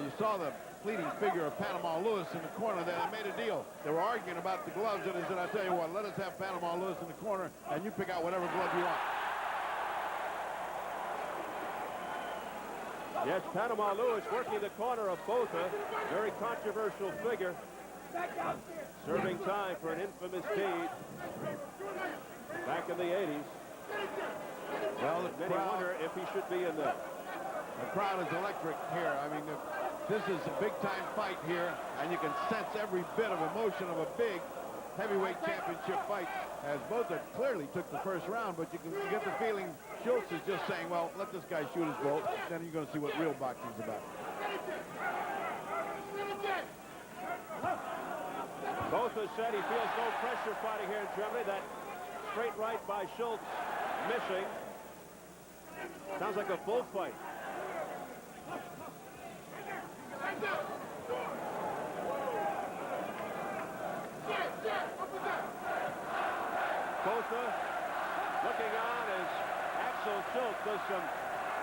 You saw the fleeting figure of Panama Lewis in the corner there. They made a deal. They were arguing about the gloves, and he said, I tell you what, let us have Panama Lewis in the corner, and you pick out whatever glove you want. Yes, Panama Lewis working the corner of Botha. Very controversial figure. Serving time for an infamous deed back in the 80s. Well, the Many wonder if he should be in there. The crowd is electric here. I mean, this is a big-time fight here, and you can sense every bit of emotion of a big heavyweight championship fight, as Botha clearly took the first round, but you can get the feeling Schulz is just saying, well, let this guy shoot his bolt, then you're going to see what real boxing's about. Botha said he feels no pressure fighting here in Germany. That straight right by Schulz missing. Sounds like a bullfight. Botha looking on as Axel Schulz does some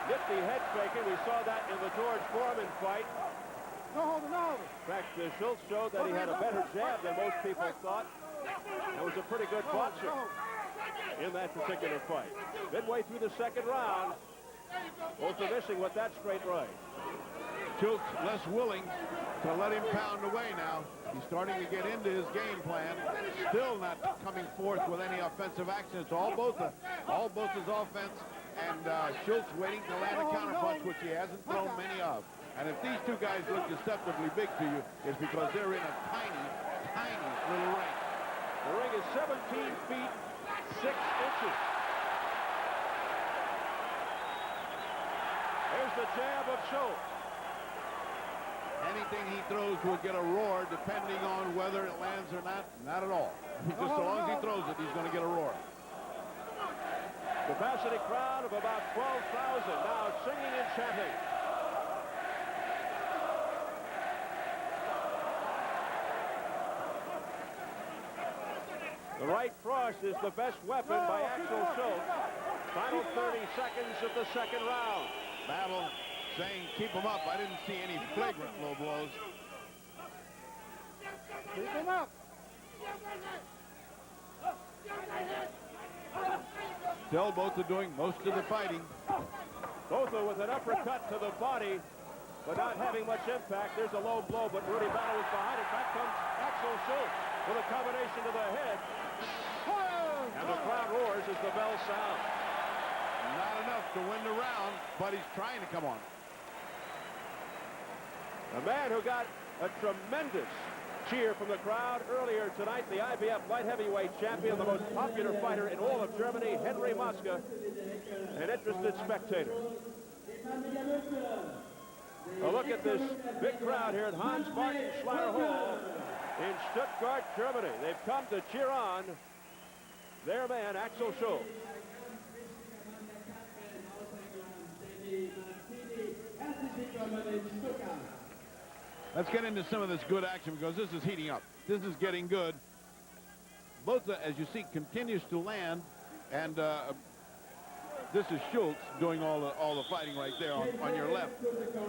nifty head faking. We saw that in the George Foreman fight. In fact, Schulz showed that he had a better jab than most people thought. That was a pretty good boxer in that particular fight. Midway through the second round, Botha missing with that straight right. Schulz less willing to let him pound away now. He's starting to get into his game plan. Still not coming forth with any offensive action. It's all Botha's offense, and Schulz waiting to land a counterpunch, which he hasn't thrown many of. And if these two guys look deceptively big to you, it's because they're in a tiny, tiny little ring. The ring is 17 feet, 6 inches. There's the jab of Schulz. Anything he throws will get a roar, depending on whether it lands or not. Not at all. Just so long as he throws it, he's going to get a roar. Capacity crowd of about 12,000 now singing and chanting. The right frost is the best weapon by Axel Schulz. Final 30 seconds of the second round. Battle saying keep him up. I didn't see any flagrant low blows. Keep him up. Still Botha doing most of the fighting. Botha with an uppercut to the body, but not having much impact. There's a low blow, but Rudy Battle is behind it. Back comes Axel Schulz with a combination to the head. And the crowd roars as the bell sounds. Not enough to win the round, but he's trying to come on. A man who got a tremendous cheer from the crowd earlier tonight, the IBF light heavyweight champion, the most popular fighter in all of Germany, Henry Maske, an interested spectator. A look at this big crowd here at Hanns-Martin-Schleyer-Halle in Stuttgart, Germany. They've come to cheer on their man, Axel Schulz. Let's get into some of this good action because this is heating up. This is getting good. Botha, as you see, continues to land, and this is Schulz doing all the fighting right there on your left.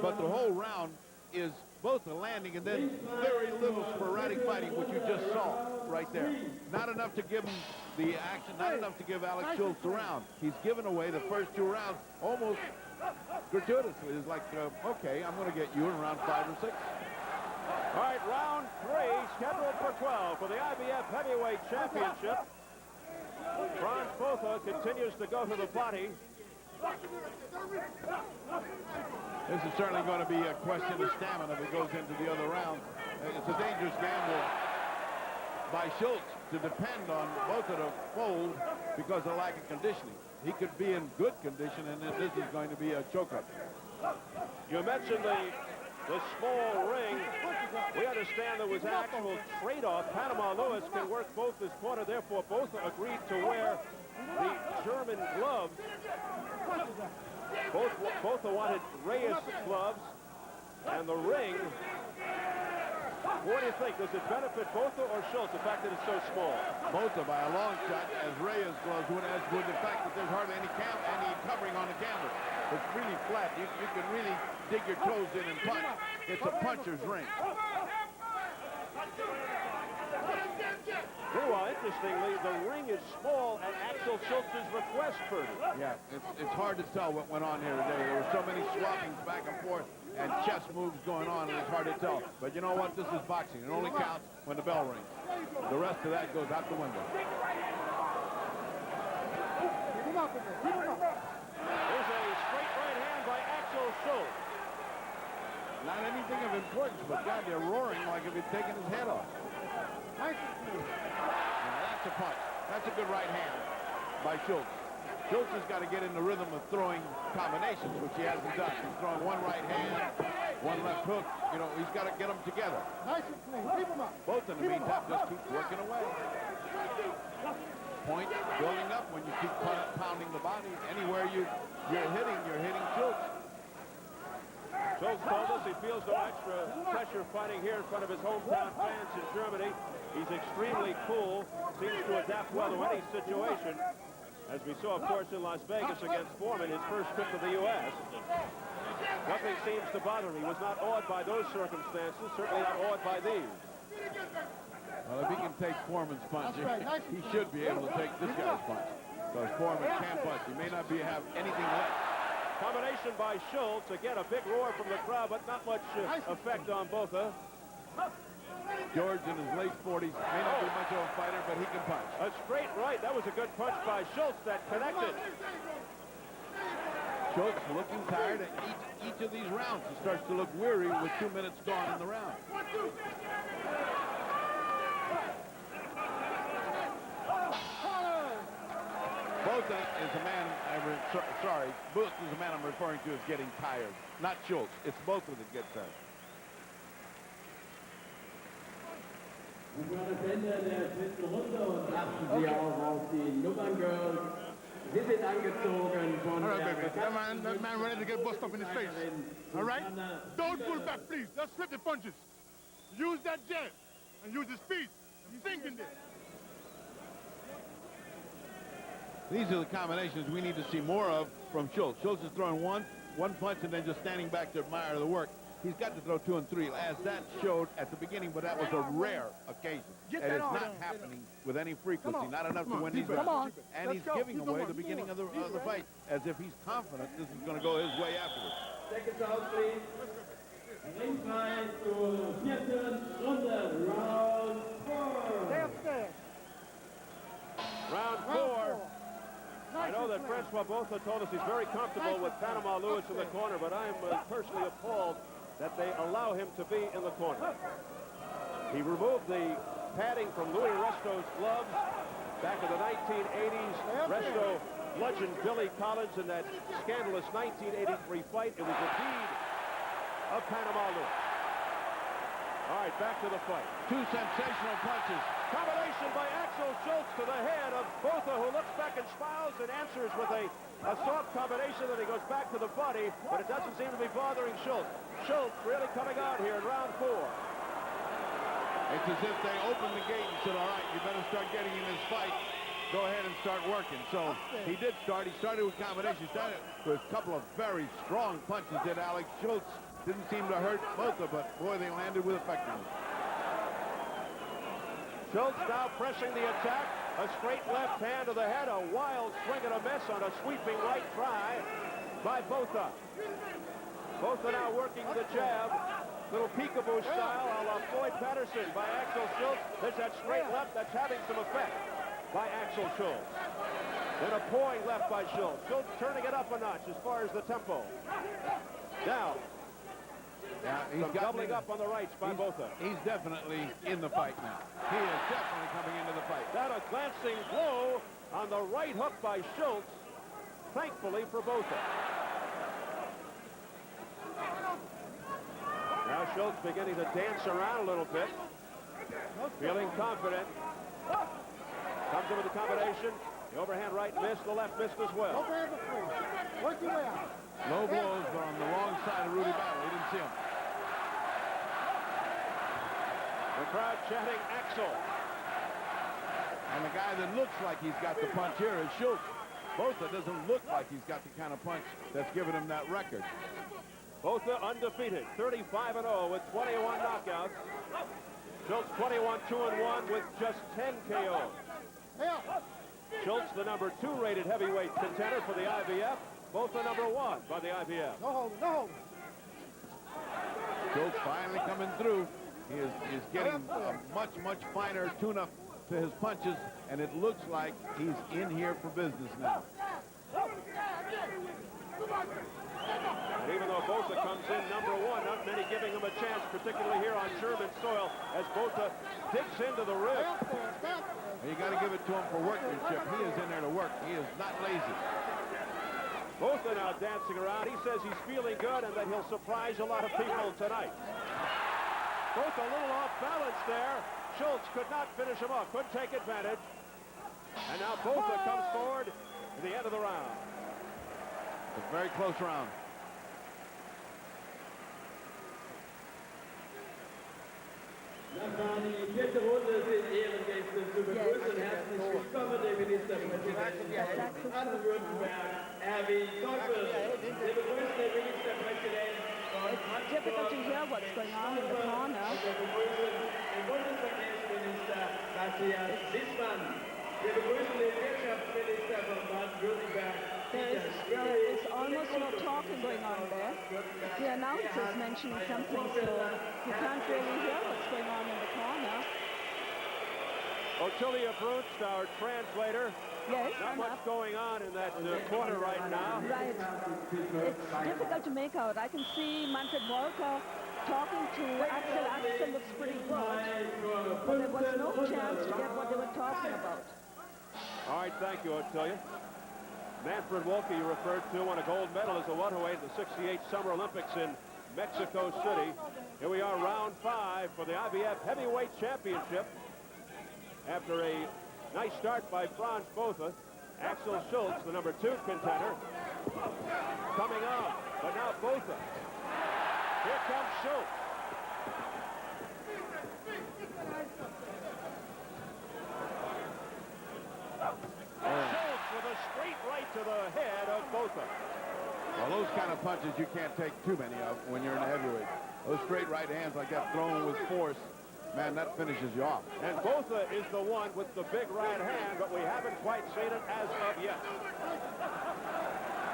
But the whole round is Botha landing and then very little sporadic fighting, which you just saw right there. Not enough to give him the action, not enough to give Alex Schulz the round. He's given away the first 2 rounds almost gratuitously. It's like, okay, I'm going to get you in round 5 or 6. All right, round 3, scheduled for 12 for the IBF Heavyweight Championship. Frans Botha continues to go to the body. This is certainly going to be a question of stamina if it goes into the other round. It's a dangerous gamble by Schulz to depend on Botha to fold because of lack of conditioning. He could be in good condition, and then this is going to be a choke-up. You mentioned the small ring. We understand there was an actual trade-off. Panama Lewis can work both his corner, therefore both agreed to wear the German gloves. Both wanted Reyes gloves and the ring. What do you think? Does it benefit Botha or Schulz, the fact that it's so small? Botha by a long shot, as Reyes gloves would, as would the fact that there's hardly any covering on the canvas. It's really flat. You can really dig your toes in and punch. It's a puncher's ring. Meanwhile, interestingly, the ring is small at Axel Schultz's request, Bertie. Yeah, it's hard to tell what went on here today. There were so many swappings back and forth and chess moves going on, and it's hard to tell. But you know what? This is boxing. It only counts when the bell rings. The rest of that goes out the window. There's a straight right hand by Axel Schulz. Not anything of importance, but God, they're roaring like if he'd taken his head off. Now, that's a punch. That's a good right hand by Schulz. Schulz has got to get in the rhythm of throwing combinations, which he hasn't done. He's throwing one right hand, one left hook. You know, he's got to get them together. Both in the meantime just keep working away. Point building up when you keep pounding the body. Anywhere you're hitting Schulz. Schulz told us he feels no extra pressure fighting here in front of his hometown fans in Germany. He's extremely cool, seems to adapt well to any situation. As we saw, of course, in Las Vegas against Foreman, his first trip to the U.S. Nothing seems to bother him. He was not awed by those circumstances, certainly not awed by these. Well, if he can take Foreman's punch, he should be able to take this guy's punch. Because Foreman can punch. He may not have anything left. Combination by Schulz. Again, a big roar from the crowd, but not much effect on Botha. George in his late 40s may not be much of a fighter, but he can punch. A straight right. That was a good punch by Schulz that connected. Schulz looking tired at each of these rounds. He starts to look weary with 2 minutes gone in the round. Botha is a man, Booth is a man I'm referring to as getting tired. Not Schulz. It's Botha that gets tired. Meine Sender der dritten Runde und lassen Sie auch auf die Nummerngirls. Sie sind angezogen von all right, baby. That man ready to get bust up in his face. All right? Don't pull back, please. Let's flip the punches. Use that jet and use the speed. Think in there. These are the combinations we need to see more of from Schulz. Schulz is throwing one punch and then just standing back to admire the work. He's got to throw 2 and 3, as that showed at the beginning, but that was a rare occasion. And it's not happening with any frequency, not enough to win these rounds. And he's giving away the beginning of the fight, as if he's confident this is going to go his way afterwards. Seconds out, please. Ringside zur vierten Runde, Round 4. Round 4. I know that Francois Botha told us he's very comfortable with Panama Lewis in the corner, but I am personally appalled that they allow him to be in the corner. He removed the padding from Louis Resto's gloves back in the 1980s. Resto bludgeoned Billy Collins in that scandalous 1983 fight. It was a deed of Panama Lewis. All right, back to the fight. 2 sensational punches Combination by Axel Schulz to the head of Botha, who looks back and smiles and answers with a soft combination. Then he goes back to the body, but it doesn't seem to be bothering Schulz. Schulz really coming on here in round 4. It's as if they opened the gate and said, all right, you better start getting in this fight. Go ahead and start working. So he did start. He started with combination. He started with a couple of very strong punches, did Alex Schulz. Didn't seem to hurt Botha, but boy, they landed with effectiveness. Schulz now pressing the attack. A straight left hand to the head. A wild swing and a miss on a sweeping right try by Botha. Botha now working the jab. Little peekaboo style a la Floyd Patterson by Axel Schulz. There's that straight left that's having some effect by Axel Schulz. Then a poing left by Schulz. Schulz turning it up a notch as far as the tempo. Now, he's doubling up on the rights by Botha. He's definitely in the fight now. He is definitely coming into the fight. That a glancing blow on the right hook by Schulz, thankfully for Botha. Now Schulz beginning to dance around a little bit, feeling confident. Comes in with the combination. The overhand right missed, the left missed as well. Work your way out. Low blows, but on the wrong side of Rudy Battle. He didn't see him. The crowd chanting Axel. And the guy that looks like he's got the punch here is Schulz. Botha doesn't look like he's got the kind of punch that's given him that record. Botha undefeated, 35-0 with 21 knockouts. Schulz 21-2-1 with just 10 KOs. Schulz, the number 2 rated heavyweight contender for the IBF. Botha number 1 by the IBF. No hold. Schulz finally coming through. He is getting a much finer tune-up to his punches, and it looks like he's in here for business now. And even though Botha comes in number 1, not many giving him a chance, particularly here on German soil, as Botha digs into the rib. You got to give it to him for workmanship. He is in there to work. He is not lazy. Botha now dancing around. He says he's feeling good and that he'll surprise a lot of people tonight. Botha a little off balance there. Schulz could not finish him off, couldn't take advantage. And now Botha comes forward to the end of the round. A very close round. Das war die 4. Runde sind Ehrengäste zu begrüßen. Herzlich willkommen, der Ministerpräsident von Baden-Württemberg, Erwin Teufel. Wir begrüßen den Ministerpräsident von It's difficult to hear what's going on in the corner. Wir begrüßen den Bundesverkehrsminister Matthias Wissmann. Wir begrüßen den Wirtschaftsminister von Baden-Württemberg. There is almost no talking going on there. The announcer is mentioning something, so you can't really hear what's going on in the corner. Otilia Brunst, our translator. Yes, not much going on in that corner right now. Right. It's difficult to make out. I can see Manfred Walker talking to Axel. Axel looks pretty good, but there was no chance to get what they were talking about. All right, thank you, Otilia. Manfred Walker, you referred to, won a gold medal as a welterweight at the '68 Summer Olympics in Mexico City. Here we are, round 5 for the IBF Heavyweight Championship. After a nice start by Frans Botha, Axel Schulz, the number 2 contender, coming on. But now Botha. Here comes Schulz. Schulz with a straight right to the head of Botha. Well, those kind of punches you can't take too many of when you're in a heavyweight. Those straight right hands like that thrown with force, man, that finishes you off. And Botha is the one with the big right hand, but we haven't quite seen it as of yet.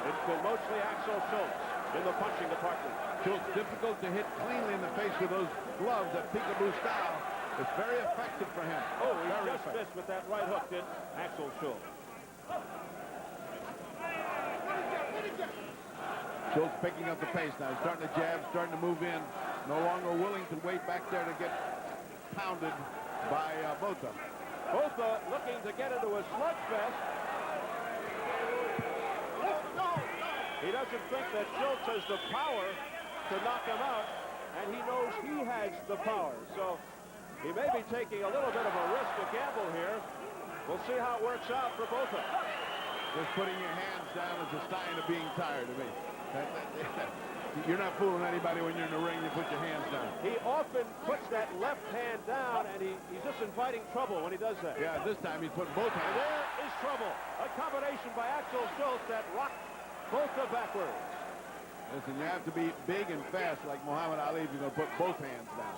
It's been mostly Axel Schulz in the punching department. Schulz difficult to hit cleanly in the face with those gloves, that peekaboo style. It's very effective for him. Oh, he just missed with that right hook, did Axel Schulz. Schulz picking up the pace now. He's starting to jab, starting to move in. No longer willing to wait back there to get pounded by Botha. Botha looking to get into a slugfest. He doesn't think that Schulz has the power to knock him out, and he knows he has the power. So He may be taking a little bit of a risk, a gamble here. We'll see how it works out for Botha. Just putting your hands down is a sign of being tired to me. You're not fooling anybody when you're in the ring. You put your hands down. He often puts that left hand down, and he's just inviting trouble when he does that. Yeah, this time he's putting both hands. There is trouble. A combination by Axel Schulz that rocked Botha backwards. Listen, you have to be big and fast like Muhammad Ali if you're going to put both hands down.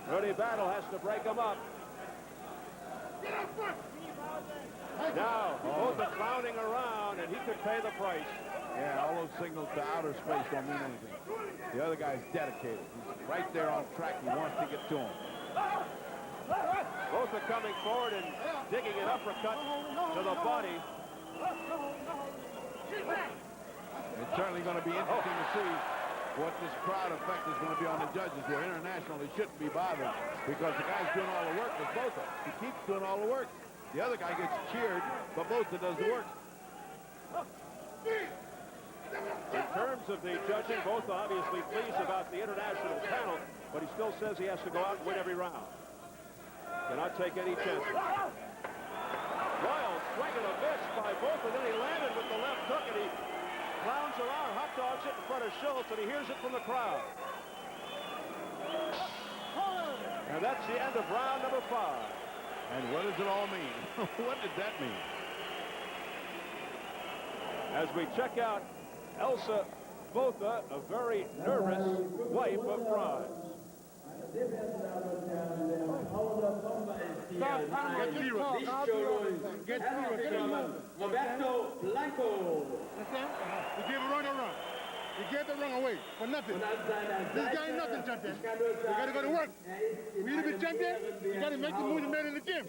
Rudy Battle has to break him up. Now, Botha clowning around, and he could pay the price. Yeah, all those signals to outer space don't mean anything. The other guy's dedicated. He's right there on track. He wants to get to him. Botha coming forward and digging an uppercut to the body. It's certainly going to be interesting to see what this crowd effect is going to be on the judges. Where international, they shouldn't be bothered because the guy's doing all the work with Botha. He keeps doing all the work. The other guy gets cheered, but Botha does the work. In terms of the judging, Botha obviously pleased about the international panel, but he still says he has to go out and win every round. Cannot take any chances. Wild swing and a miss by Botha, then he landed with the left hook, and he clowns around, hot dogs it in front of Schulz, and he hears it from the crowd. And that's the end of round number 5. And what does it all mean? What did that mean? As we check out Elsa Botha, a very nervous wife of Frans. Roberto Blanco. You gave a run. You gave the run away for nothing. This guy ain't nothing, champion. You got to go to work. For you to be champion, you got to make the moves you made in the gym.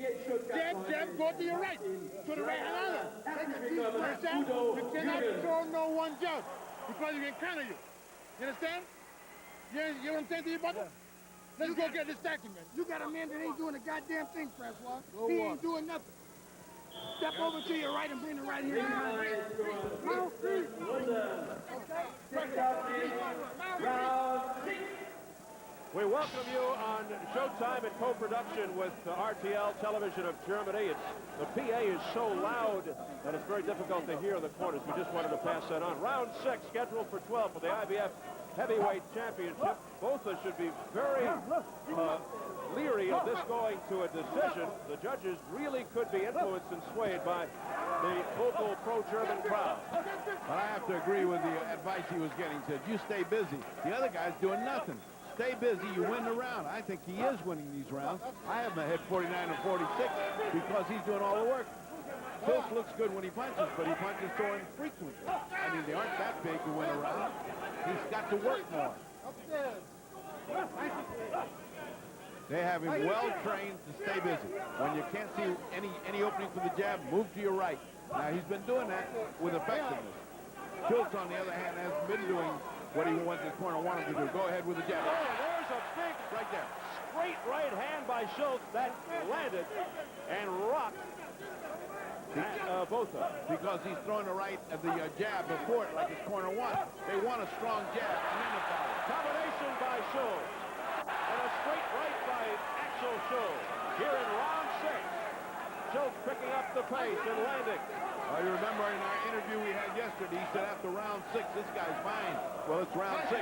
Jab, go to your right. To the right hand. Understand? You cannot throw no one jab because you can counter you. You understand? You know what I'm saying to you, brother? Let's go get this taxi, man. You got a man that ain't doing a goddamn thing, Francois. He ain't doing nothing. Step over to your right and bring the right hand behind We welcome you on Showtime in co-production with RTL Television of Germany. The PA is so loud that it's very difficult to hear the corners. We just wanted to pass that on. Round 6 scheduled for 12 for the IBF Heavyweight Championship. Botha should be very leery of this going to a decision. The judges really could be influenced and swayed by the local pro-German crowd. But I have to agree with the advice he was getting. He said, you stay busy. The other guy's doing nothing. Stay busy, you win the round. I think he is winning these rounds. I have him at 49 and 46 because he's doing all the work. Schulz looks good when he punches, but he punches so infrequently. I mean, they aren't that big to win a round. He's got to work more. They have him well trained to stay busy. When you can't see any opening for the jab, move to your right. Now, he's been doing that with effectiveness. Schulz, on the other hand, hasn't been doing what he wants his corner wanted to do. Go ahead with the jab. Oh, there's a big right there. Straight right hand by Schulz that landed and rocked Botha. Because he's throwing the right of the jab before it like his corner wants. They want a strong jab and then the power. Combination by Schulz. And a straight right by Axel Schulz. Here in round 6. Schulz picking up the pace and landing. You remember in our interview we had yesterday, he said after round 6, this guy's fine. Well, it's round 6,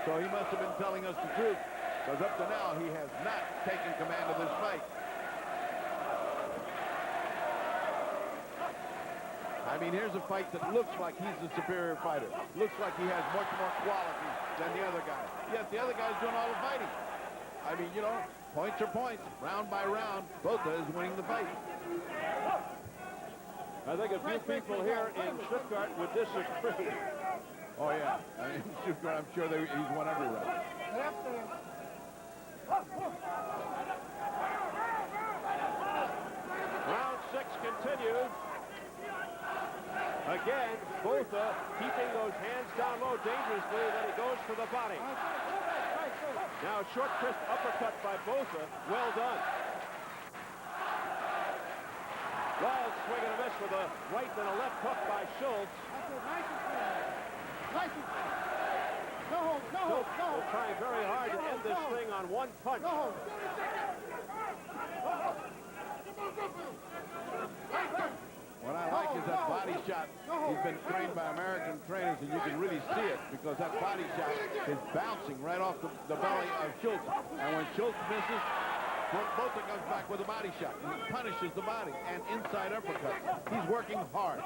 so he must have been telling us the truth. Because up to now, he has not taken command of this fight. I mean, here's a fight that looks like he's the superior fighter. Looks like he has much more quality than the other guy. Yet the other guy's doing all the fighting. I mean, you know, points are points. Round by round, Botha is winning the fight. I think a few people here in Stuttgart would disagree. Oh, yeah. I mean, Stuttgart, I'm sure he's won every round. Round 6 continues. Again, Botha keeping those hands down low dangerously, then he goes for the body. Now a short, crisp uppercut by Botha. Well done. Wild swing and a miss with a right and a left hook by Schulz. Schulz is trying very hard to end this thing on one punch. What I like is that body shot. He's been trained by American trainers, and you can really see it because that body shot is bouncing right off the belly of Schulz. And when Schulz misses, Botha comes back with a body shot. He punishes the body and inside uppercut. He's working hard.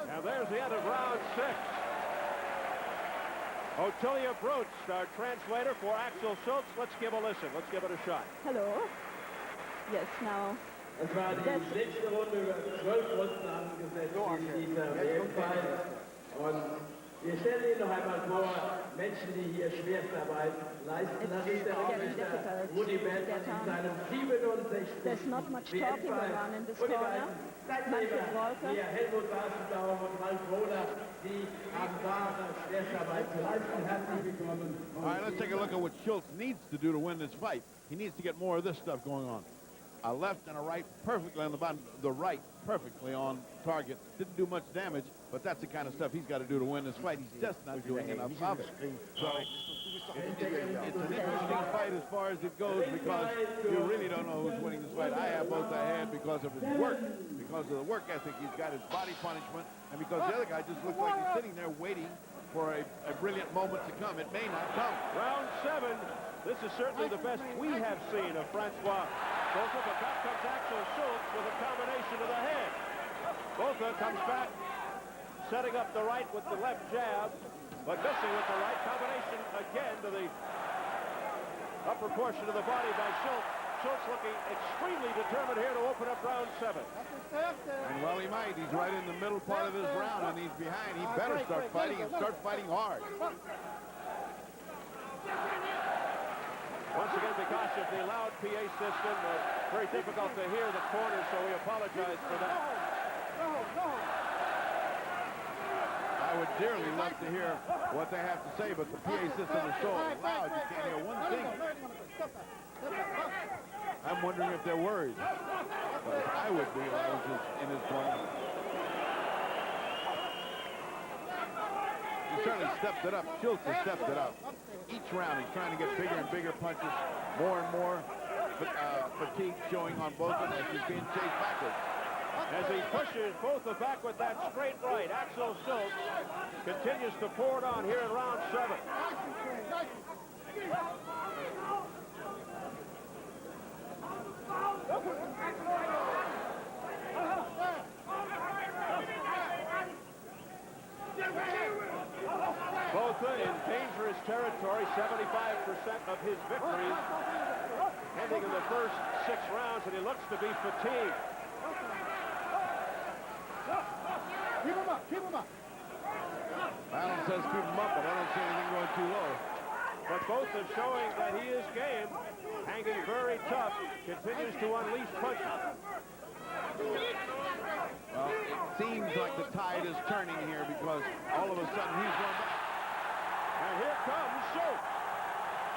And there's the end of round 6. Ottilia Broots, our translator for Axel Schulz. Let's give a listen. Let's give it a shot. Hello. Yes, now. Es war die letzte Runde über 12 Runden angesetzt in dieser WM-Fight. Und wir stellen Ihnen noch einmal vor, Menschen, die hier Schwerstarbeit leisten. Das ist der Richter Rudy in seinem 67. There's not much talking going on in this corner. Manfred Walker. Hier Helmut Wassenbaum und Ralf Rohler, die haben wahre Schwerstarbeit zu leisten. Herzlich willkommen. All right, let's take a look at what Schulz needs to do to win this fight. He needs to get more of this stuff going on. A left and a right perfectly on the bottom. The right perfectly on target. Didn't do much damage, but that's the kind of stuff he's got to do to win this fight. He's just not doing enough of it. So it's an interesting fight as far as it goes because you really don't know who's winning this fight. I have both ahead because of his work, because of the work ethic. He's got his body punishment, and because the other guy just looks like he's sitting there waiting for a brilliant moment to come. It may not come. Round 7. This is certainly the best we have seen of Francois Botha, but back comes Axel Schulz with a combination of the head. Botha comes back, setting up the right with the left jab, but missing with the right combination again to the upper portion of the body by Schulz. Schulz looking extremely determined here to open up round 7. And well, he might. He's right in the middle part of his round, and he's behind. He better start fighting and start fighting hard. Once again, because of the loud PA system, very difficult to hear the corners, so we apologize for that. I would dearly love to hear what they have to say, but the PA system is so loud you can't hear one thing. I'm wondering if they're worried. But I would be if I was in his corner. He certainly stepped it up. Schulz has stepped it up. Each round, he's trying to get bigger and bigger punches, more and more fatigue showing on both of them as he's being chased backwards. As he pushes Botha back with that straight right, Axel Schulz continues to pour it on here in round 7. Botha in dangerous territory, 75% of his victories ending in the first 6 rounds, and he looks to be fatigued. Keep him up, keep him up. Allen says keep him up, but I don't see anything going too low. But Botha showing that he is game, hanging very tough, continues to unleash punches. Well, it seems like the tide is turning here because all of a sudden he's run back. And here comes Schulz.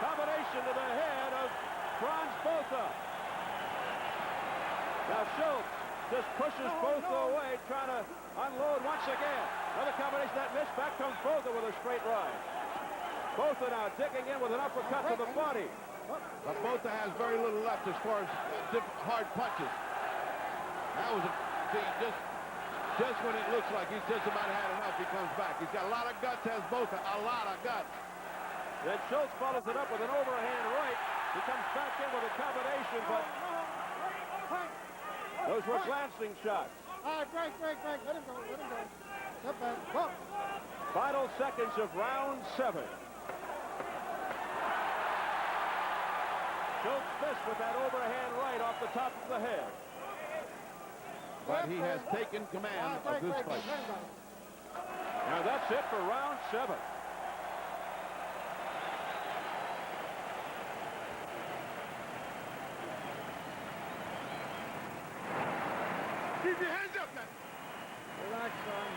Combination to the head of Frans Botha. Now Schulz just pushes Botha away, trying to unload once again. Another combination that missed. Back comes Botha with a straight right. Botha now digging in with an uppercut to the body. But Botha has very little left as far as hard punches. That was just when it looks like he's just about had enough, he comes back. He's got a lot of guts, has Botha, a lot of guts. Then Schulz follows it up with an overhand right. He comes back in with a combination, but those were glancing shots. All right, break. Let him go. Step back. Go. Final seconds of round 7. Schulz missed with that overhand right off the top of the head. But he has taken command of this fight. Now that's it for round 7. Keep your hands up, man. Relax, son.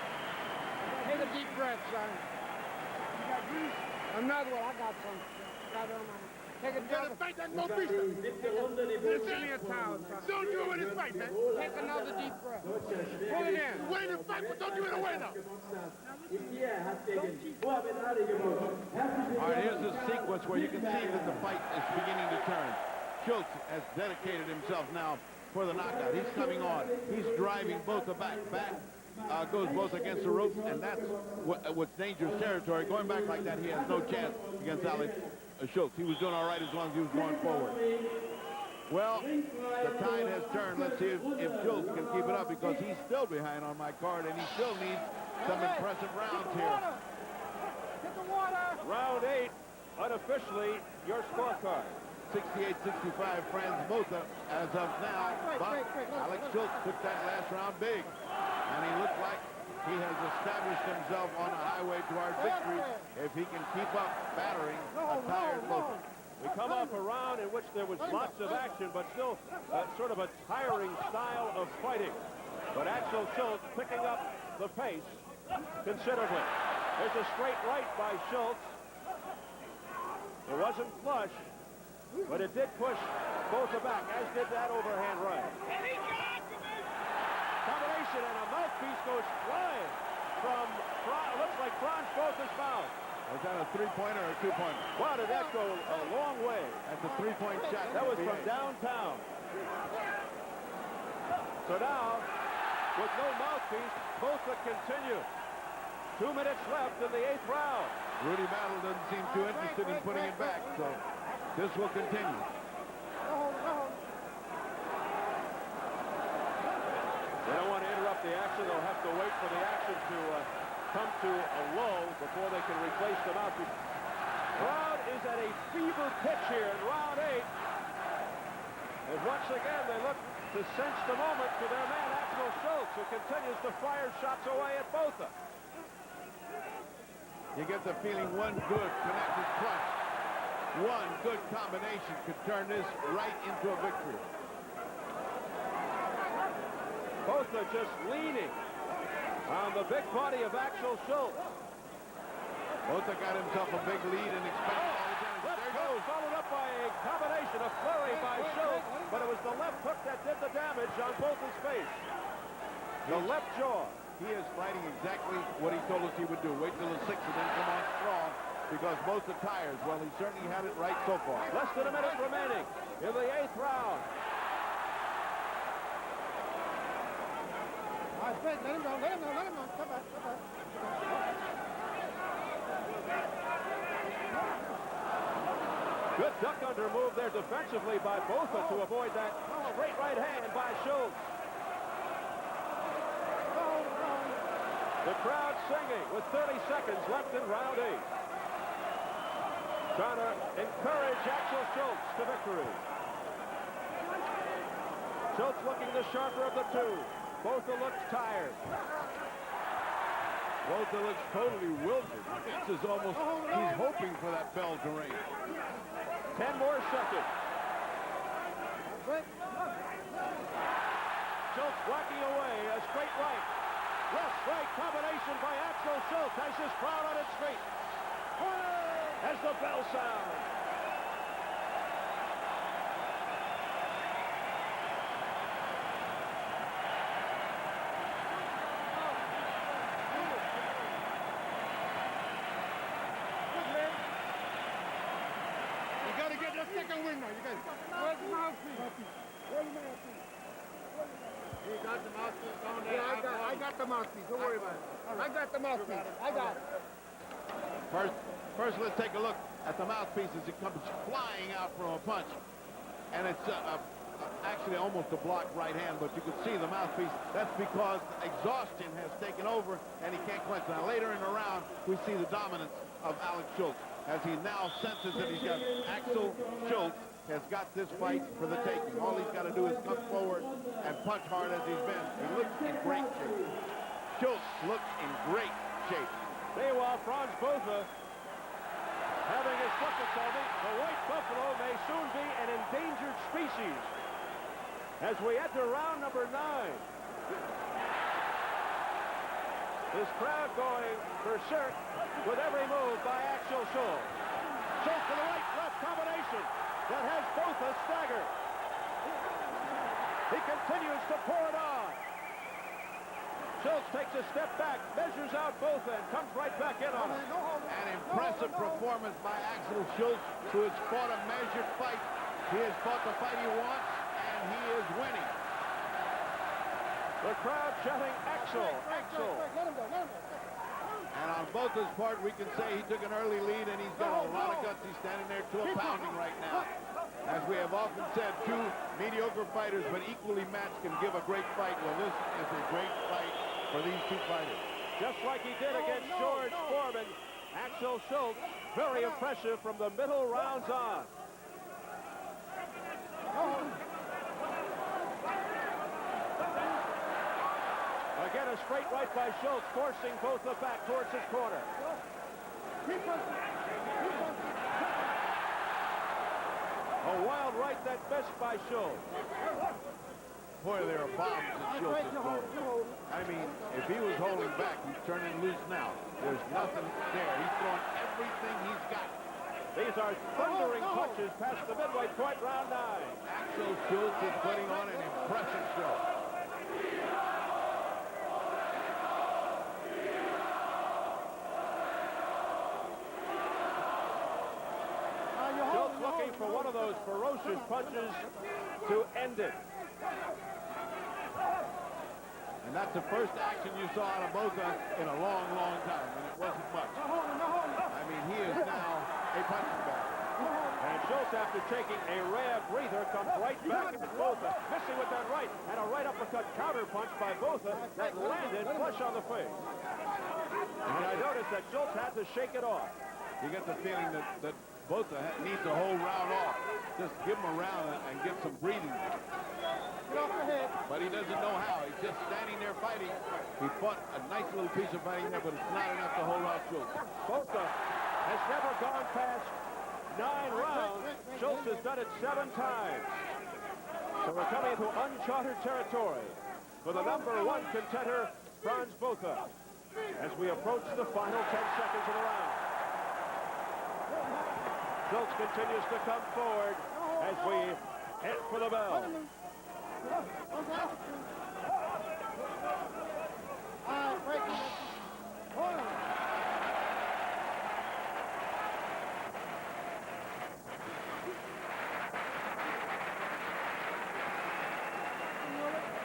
Take a deep breath, son. You got grease? Another one. I got some. Got it on my You gotta fight that no beast. Don't do it with his fight, man. Take another deep breath. Pull it in. Wait to fight, but don't give it away now. All right, here's the sequence where you can see that the fight is beginning to turn. Schulz has dedicated himself now for the knockout. He's coming on. He's driving Botha back. Goes both against the ropes, and that's what's dangerous territory. Going back like that, he has no chance against Alex Schulz. He was doing all right as long as he was going forward. Well, the tide has turned. Let's see if Schulz can keep it up, because he's still behind on my card, and he still needs some impressive rounds here. Round 8, unofficially, your scorecard. 68-65, Frans Botha as of now. But Alex Schulz took that last round big, and he looked like he has established himself on a highway toward victory if he can keep up battering a tired Botha. We come off a round in which there was lots of action, but still sort of a tiring style of fighting. But Axel Schulz picking up the pace considerably. There's a straight right by Schulz. It wasn't flush, but it did push Botha back, as did that overhand right. Combination, and a mouthpiece goes flying from, looks like Frans Botha's mouth. Was that a three-pointer or a two-pointer? Wow, did that go a long way? That's a three-point shot. That was from downtown. So now, with no mouthpiece, Botha continues. 2 minutes left in the 8th round. Rudy Battle doesn't seem too interested in putting it back, so this will continue. They don't want to interrupt the action. They'll have to wait for the action to come to a lull before they can replace the mouthpiece. Crowd is at a fever pitch here in round 8. And once again, they look to cinch the moment to their man, Axel Schulz, who continues to fire shots away at Botha. You get the feeling one good connected punch, one good combination could turn this right into a victory. Botha just leaning on the big body of Axel Schulz. Botha got himself a big lead and expected all the damage. Left goes, followed up by a combination, a flurry by Schulz, but it was the left hook that did the damage on Botha's face. The left jaw. He is fighting exactly what he told us he would do. Wait till the 6th and then come on strong, because both are tired. Well, he certainly had it right so far. Less than a minute remaining in the 8th round. All right, Fred, let him go. Come back. Good duck under move there defensively by Botha to avoid that straight right hand by Schulz. The crowd singing with 30 seconds left in round 8. Trying to encourage Axel Schulz to victory. Schulz looking the sharper of the two. Botha looks tired. Botha looks totally wilted. This is almost, he's hoping for that bell to ring. 10 more seconds. Schulz blocking away, a straight right. Left-right combination by Axel Schulz has this crowd on its feet. As the bell sounds. You got to get that second win now. Where's the mouthpiece? Where's the mouthpiece? You got the mouthpiece on there. Yeah, I got the mouthpiece. Don't worry about it. I got the mouthpiece. I got it. First, let's take a look at the mouthpiece as it comes flying out from a punch. And it's actually almost a blocked right hand, but you can see the mouthpiece. That's because exhaustion has taken over and he can't clinch. Now, later in the round, we see the dominance of Alex Schulz as he now senses that he's got Axel Schulz has got this fight for the taking. All he's got to do is come forward and punch hard as he's been. He looks in great shape. Schulz looks in great shape. Meanwhile, Frans Botha having his difficulty. The white buffalo may soon be an endangered species as we enter round number 9. This crowd going berserk with every move by Axel Schulz. Schulz to the right, left. combination that has Botha staggered. He continues to pour it on. Schulz takes a step back, measures out Botha, and comes right back in on him. An impressive performance by Axel Schulz, who has fought a measured fight. He has fought the fight he wants, and he is winning. The crowd shouting, Axel, Axel. And on Botha's part, we can say he took an early lead, and he's got a lot of guts. He's standing there to a pounding right now. As we have often said, two mediocre fighters, but equally matched, can give a great fight. Well, this is a great fight for these two fighters. Just like he did against George Foreman, Axel Schulz, very impressive from the middle rounds on. Again, a straight right by Schulz, forcing Botha back towards his corner. A wild right that missed by Schulz. Boy, there are bombs that Schulz is throwing. I mean, if he was holding back, he's turning loose now. There's nothing there. He's throwing everything he's got. These are thundering punches past the midway point, round 9. Axel Schulz is putting on an impressive show. Schulz looking for one of those ferocious punches to end it. And that's the first action you saw out of Botha in a long, long time, and it wasn't much. I mean, he is now a punching bag. And Schulz, after taking a rare breather, comes right back at Botha, missing with that right, and a right uppercut counter punch by Botha that landed flush on the face. And I noticed that Schulz had to shake it off. You get the feeling that Botha needs a whole round off. Just give him a round and get some breathing. But he doesn't know how. He's just standing there fighting. He fought a nice little piece of fighting there, but it's not enough to hold off Schulz. Botha has never gone past 9 rounds. Schulz has done it 7 times. So we're coming into uncharted territory for the #1 contender, Frans Botha, as we approach the final 10 seconds of the round. Schulz continues to come forward as we head for the bell.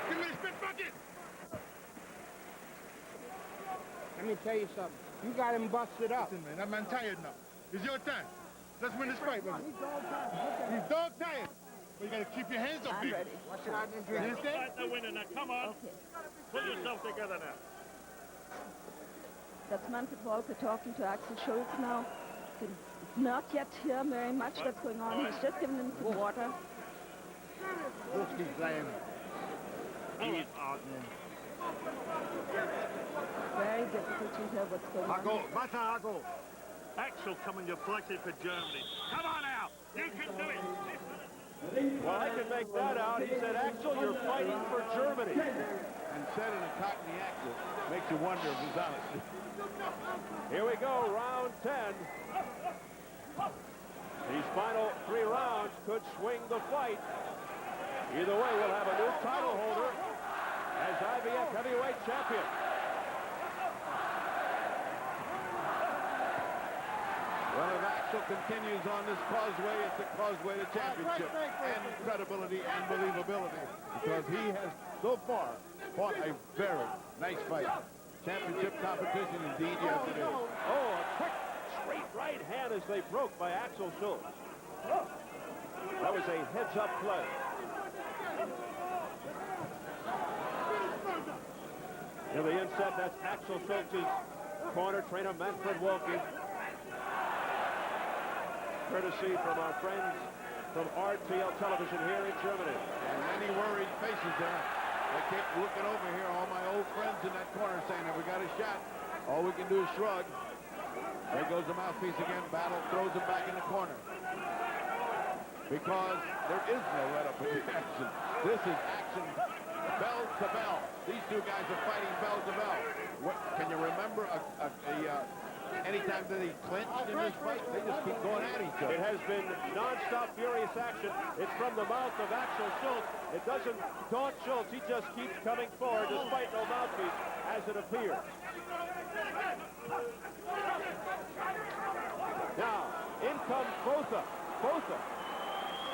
Give me the spit bucket! Let me tell you something. You got him busted up. Listen, man, that man tired now. It's your time. Let's win this fight, baby. He's dog tired. But you got to keep your hands up, I'm big. ready. You understand? Fight the winner now. Come on. Okay. Pull yourself together now. That's Manfred Walker talking to Axel Schulz now. Can not yet hear very much that's going on. He's just given him some water. He's playing. He's out, man. Very difficult to hear what's going on. Hago. Axel coming deflected for Germany. Come on out. You can do it. Well, I can make that out. He said, Axel, you're fighting for Germany. And said in a Cockney accent, makes you wonder if he's honest. Here we go, round 10. These final 3 rounds could swing the fight. Either way, we'll have a new title holder as IBF heavyweight champion. Well, if Axel continues on this causeway, it's a causeway to championship and credibility and believability, because he has so far fought a very nice fight. Championship competition indeed, yes it is. Oh, a quick straight right hand as they broke by Axel Schulz. That was a heads-up play. In the inset, that's Axel Schulz's corner trainer, Manfred Walker. Courtesy from our friends from RTL Television here in Germany. And many worried faces there. I kept looking over here, all my old friends in that corner saying, have we got a shot? All we can do is shrug. There goes the mouthpiece again. Battle throws him back in the corner. Because there is no let-up in the action. This is action bell to bell. These two guys are fighting bell to bell. What, can you remember anytime that he clinched in this fight, they just keep going at each other. It has been non-stop furious action. It's from the mouth of Axel Schulz. It doesn't daunt Schulz. He just keeps coming forward despite no mouthpiece, as it appears. Now, in comes Botha. Botha.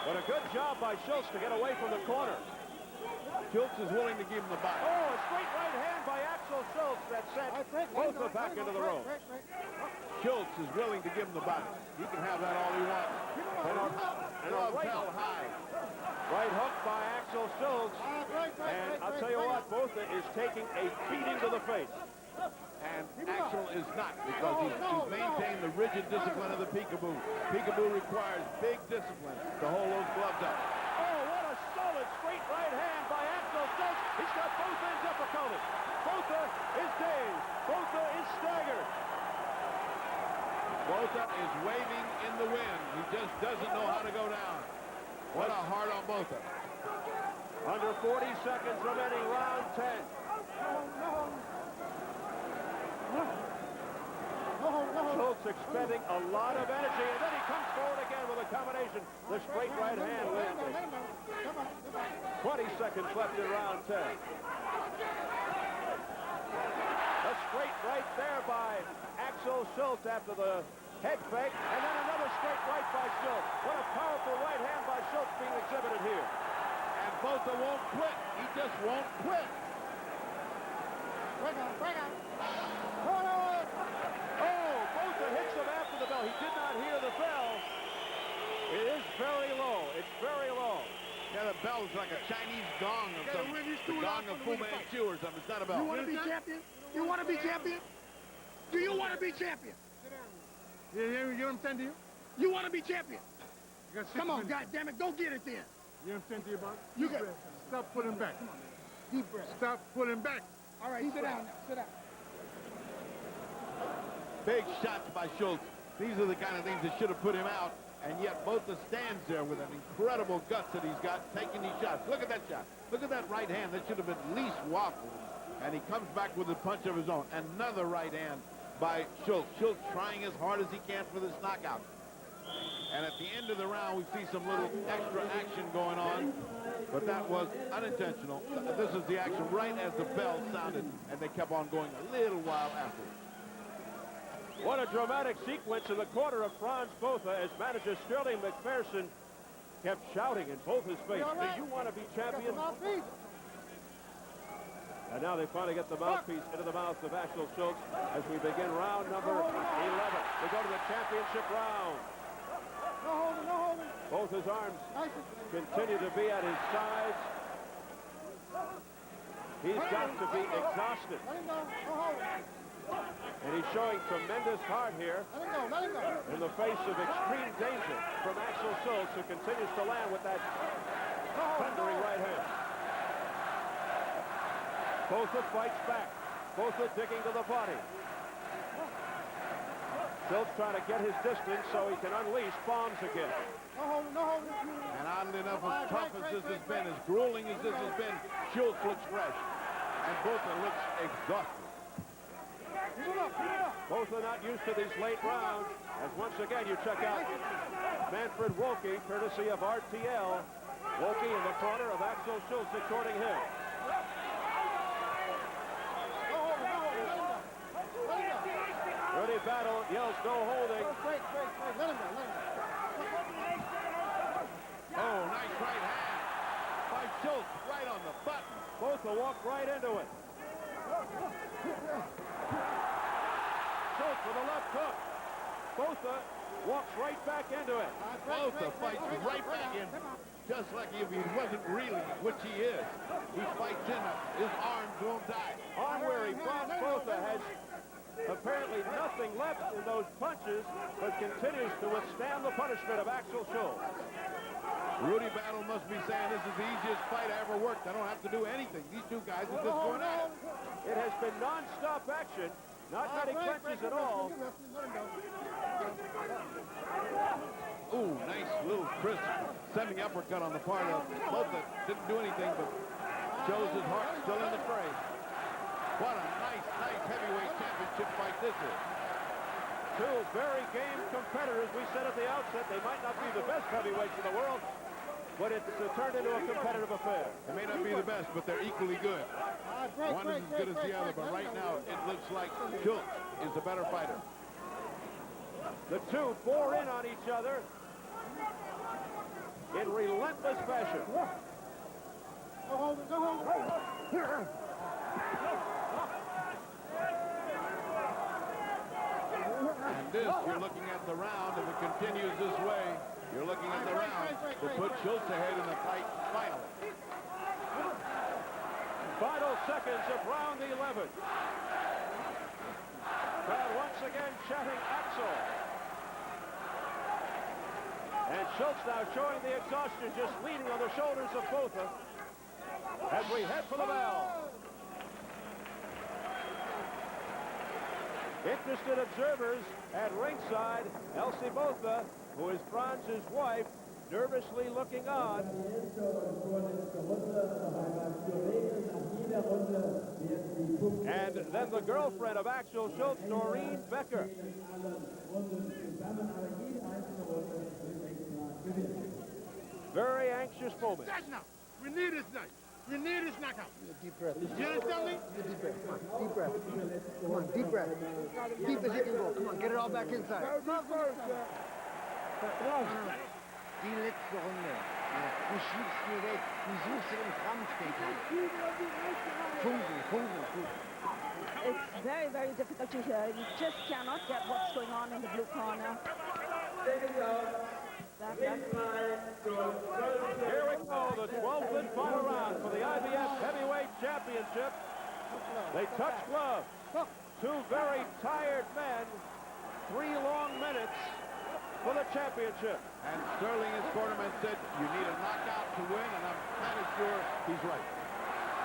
What a good job by Schulz to get away from the corner. Schulz is willing to give him the body. Oh, a straight right hand by Axel Schulz that sent Botha back into the ropes. Schulz is willing to give him the body. He can have that all he wants. And a right held high. Right hook by Axel Schulz. And I'll tell you what, Botha is taking a beating to the face. And Axel is not, because he's maintained the rigid discipline of the peekaboo. Peekaboo requires big discipline to hold those gloves up. Oh, what a solid straight right hand by Axel Schulz. He's got both ends uppercutted. Botha is dazed. Botha is staggered. Botha is waving in the wind. He just doesn't know how to go down. What a hard on Botha. Under 40 seconds remaining, round 10. Schulz expending a lot of energy, and then he comes forward again with a combination. The straight right hand landing. 20 seconds left in round 10. A straight right there by Axel Schulz after the head fake, and then another straight right by Schulz. What a powerful right hand by Schulz being exhibited here. And Botha won't quit. He just won't quit. Break out. Oh, Botha hits him after the bell. He did not hear the bell. It is very low. It's very low. Yeah, the bell is like a Chinese gong or something. The gong of Fu Manchu or something. It's not a bell. You want to be champion? You want to be champion? Do you want to be champion? You know what I'm saying to you? You want to be champion? Come on, goddammit, go get it then. You know what I'm saying to you about? You got Stop pulling back. Come on. Deep breath. Stop pulling back. All right, sit down now. Sit down. Big shots by Schulz. These are the kind of things that should have put him out, and yet Botha stands there with an incredible guts that he's got, taking these shots. Look at that shot. Look at that right hand. That should have at least waffled. And he comes back with a punch of his own. Another right hand by Schulz. Schulz trying as hard as he can for this knockout. And at the end of the round, we see some little extra action going on, but that was unintentional. This is the action right as the bell sounded, and they kept on going a little while after. What a dramatic sequence in the corner of Frans Botha as manager Sterling McPherson kept shouting in both his face, do you want to be champion? And now they finally get the mouthpiece into the mouth of Axel Schulz as we begin round number 11. We go to the championship round. No holding. Both his arms continue to be at his sides. He's got to be exhausted. Let him go. No holding. And he's showing tremendous heart here in the face of extreme danger from Axel Schulz, who continues to land with that thundering right hand. Botha fights back. Botha digging to the body. Schulz trying to get his distance so he can unleash bombs again. No holding. And oddly enough, as tough as this has been, as grueling as this has been, Schulz looks fresh. And Botha looks exhausted. Botha not used to these late rounds, as once again you check out Manfred Wilkie, courtesy of RTL. Wilkie in the corner of Axel Schulz supporting him. Rudy Battle yells no holding. Let him go. Oh, nice right hand by Schulz, right on the button. Botha walked right into it. Schulz with a left hook. Botha walks right back into it. Botha fights right back in, just like if he wasn't really, which he is. He fights in it. His arms won't die. On-weary Frans Botha has apparently nothing left in those punches, but continues to withstand the punishment of Axel Schulz. Rudy Battle must be saying this is the easiest fight I ever worked. I don't have to do anything. These two guys are just going at it. It has been non-stop action. Not many clinches at all. Ooh, nice little crisp semi-uppercut on the part of Botha. Didn't do anything, but shows his heart still in the fray. What a nice heavyweight championship fight this is. Two very game competitors. We said at the outset they might not be the best heavyweights in the world, but it's turned into a competitive affair. They may not be the best, but they're equally good. One is as good as the other, but right now it looks like Schulz is the better fighter. The two bore in on each other in relentless fashion. And this, you're looking at the round, if it continues this way, you're looking at the round to put Schulz ahead in the fight finally. Final seconds of round 11. Crowd once again chanting Axel. And Schulz now showing the exhaustion, just leaning on the shoulders of Botha as we head for the bell. Interested observers at ringside, Elsie Botha, who is Franz's wife, nervously looking on. And then the girlfriend of Axel Schulz, Noreen Becker. Very anxious moment. That's now. We need this night. We need this knockout. Deep breath. You understand me? Deep breath. Deep breath. Come on, deep breath. Deep as you can go. Come on, get it all back inside. Die letzte Runde. Du schiebst mir weg. Du suchst den Kampf gegen. Funken. It's very, very difficult to hear. You just cannot get what's going on in the blue corner. Here we go, the 12th and final round for the IBF Heavyweight Championship. They touch gloves. Two very tired men. 3 long minutes for the championship. And Sterling, his cornerman, said you need a knockout to win, and I'm kind of sure he's right.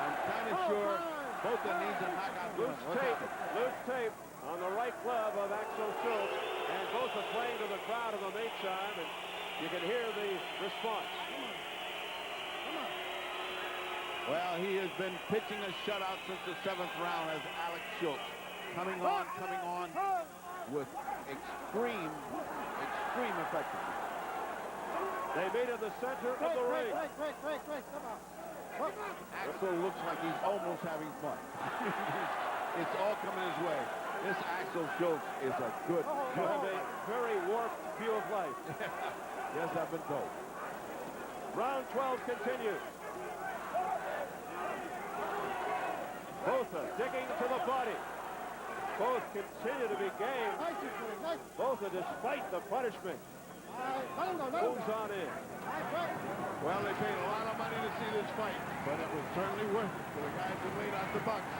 I'm kind of sure Botha needs a knockout to win. Loose tape on the right glove of Axel Schulz, and both are playing to the crowd in the meantime, and you can hear the response. Well, he has been pitching a shutout since the 7th round as Alex Schulz. Coming on with extreme effectiveness. They meet in the center of the ring. Axel looks like he's almost having fun. It's all coming his way. This Axel Schulz is a good You have a very warped view of life. Yes, I've been told. Round 12 continues. Botha digging to the body. Both continue to be game. Botha, despite the punishment, moves on in. Well, they paid a lot of money to see this fight, but it was certainly worth it for the guys who laid out the bucks.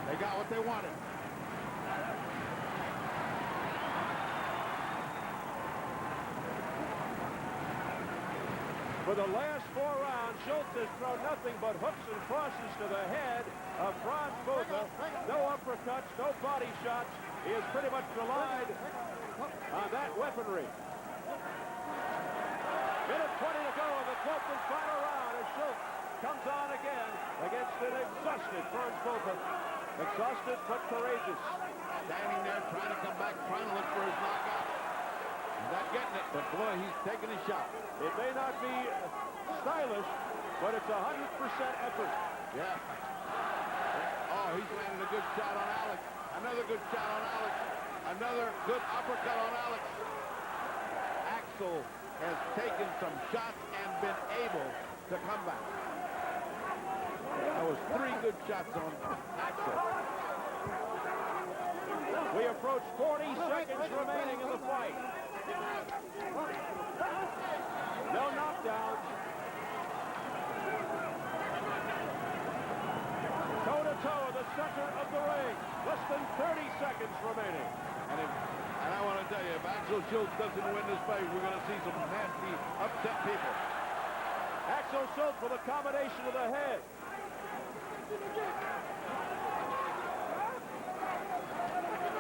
They got what they wanted. For the last 4 rounds, Schulz has thrown nothing but hooks and crosses to the head of Frans Botha. No uppercuts, no body shots. He has pretty much relied on that weaponry. Minute 20 to go in the 12th and final round as Schulz comes on again against an exhausted Frans Botha. Exhausted but courageous. Standing there trying to come back, trying to look for his knockout. He's not getting it, but boy, he's taking a shot. It may not be stylish, but it's 100% effort. Yeah. Oh, he's landed a good shot on Alex. Another good shot on Alex. Another good uppercut on Alex. Axel has taken some shots and been able to come back. That was 3 good shots on Axel. We approach 40 seconds remaining in the fight. No knockdowns. Toe-to-toe in the center of the ring. Less than 30 seconds remaining. And I want to tell you, if Axel Schulz doesn't win this fight, we're going to see some nasty, upset people. Axel Schulz with a combination of the head.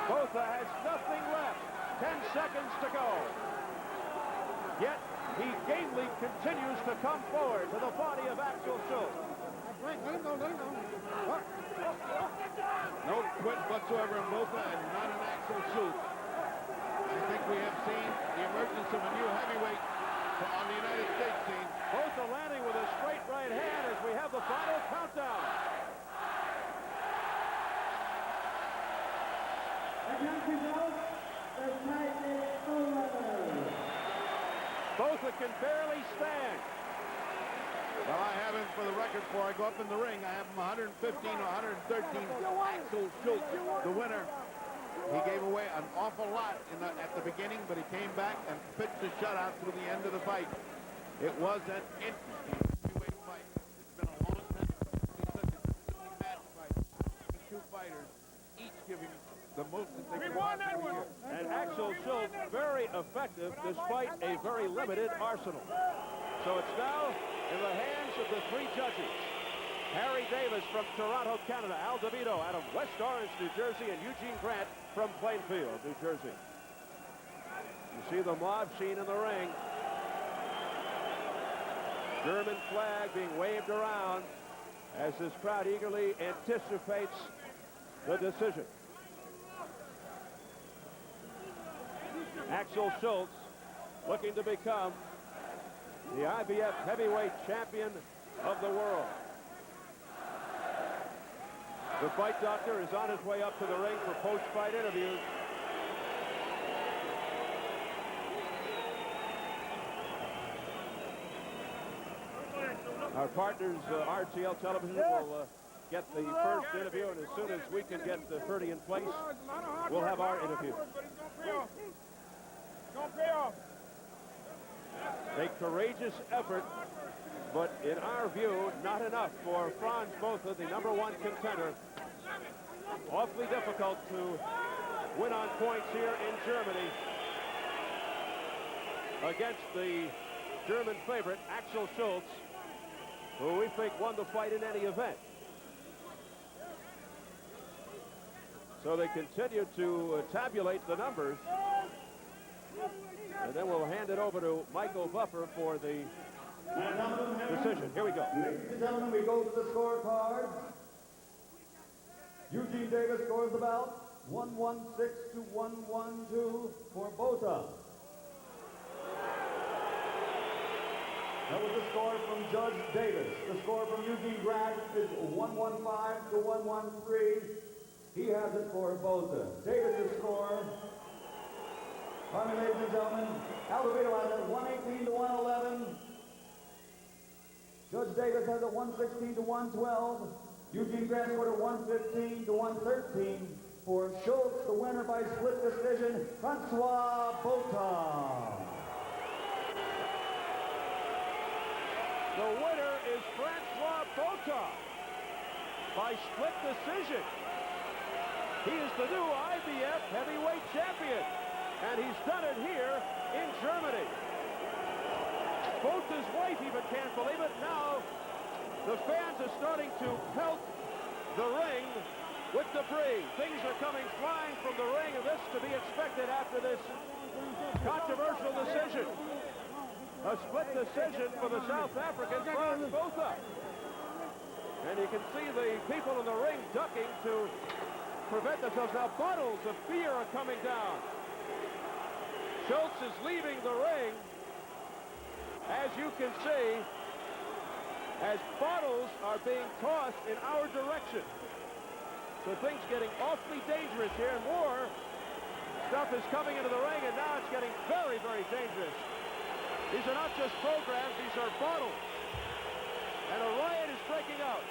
Botha has nothing left. 10 seconds to go. Yet, he gamely continues to come forward to the body of Axel Schulz. No quit whatsoever in Botha, and not an Axel Schulz. Botha can barely stand. Well, I have him, for the record, before I go up in the ring, I have him 115 or 113. Axel Schulz, the winner. He gave away an awful lot at the beginning, but he came back and pitched a shutout through the end of the fight. It was an interesting heavyweight fight. It's been a long time since such a truly match fight. The two fighters, each giving the most that they could possibly give. And Axel Schulz, very effective despite a very limited arsenal. So it's now in the hands of the three judges. Harry Davis from Toronto, Canada. Al DeVito out of West Orange, New Jersey. And Eugene Grant from Plainfield, New Jersey. You see the mob scene in the ring. German flag being waved around as this crowd eagerly anticipates the decision. Axel Schulz looking to become the IBF heavyweight champion of the world. The fight doctor is on his way up to the ring for post-fight interviews. Our partners, RTL Television, will get the first interview, and as soon as we can get Ferdy in place, we'll have our interview. A courageous effort, but in our view, not enough for Frans Botha, the #1 contender. Awfully difficult to win on points here in Germany against the German favorite, Axel Schulz, who we think won the fight in any event. So they continue to tabulate the numbers. And then we'll hand it over to Michael Buffer for the decision. Here we go. Ladies and gentlemen, we go to the scorecard. Eugene Davis scores the bout 116 to 112 for Botha. That was the score from Judge Davis. The score from Eugene Grant is 115 to 113. He has it for Botha. Davis' score, pardon me, ladies and gentlemen, Al DeVito has it 118 to 111. Judge Davis has it 116 to 112. Eugene Grant scored at 115 to 113 for Schulz, the winner by split decision, Francois Botha. The winner is Francois Botha by split decision. He is the new IBF heavyweight champion, and he's done it here in Germany. Botha's wife even can't believe it. Now the fans are starting to pelt the ring with debris. Things are coming flying from the ring, and this to be expected after this controversial decision. A split decision for the South African Frans Botha. And you can see the people in the ring ducking to prevent themselves. Now bottles of beer are coming down. Schulz is leaving the ring, as you can see, as bottles are being tossed in our direction. So things getting awfully dangerous here, and more stuff is coming into the ring, and now it's getting very, very dangerous. These are not just programs, these are bottles. And a riot is breaking out.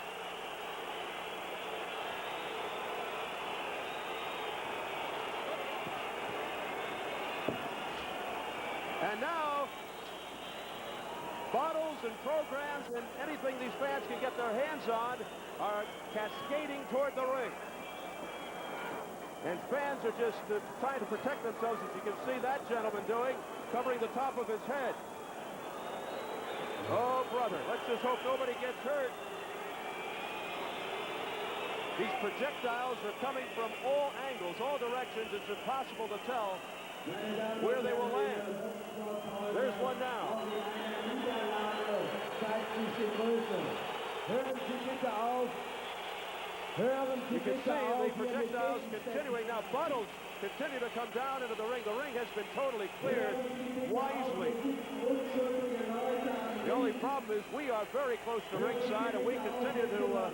And now, bottles and programs and anything these fans can get their hands on are cascading toward the ring. And fans are just trying to protect themselves, as you can see that gentleman doing, covering the top of his head. Oh, brother, let's just hope nobody gets hurt. These projectiles are coming from all angles, all directions. It's impossible to tell where they will land. There's one now. You can see the projectiles continuing. Now, bottles continue to come down into the ring. The ring has been totally cleared wisely. The only problem is we are very close to ringside, and we continue to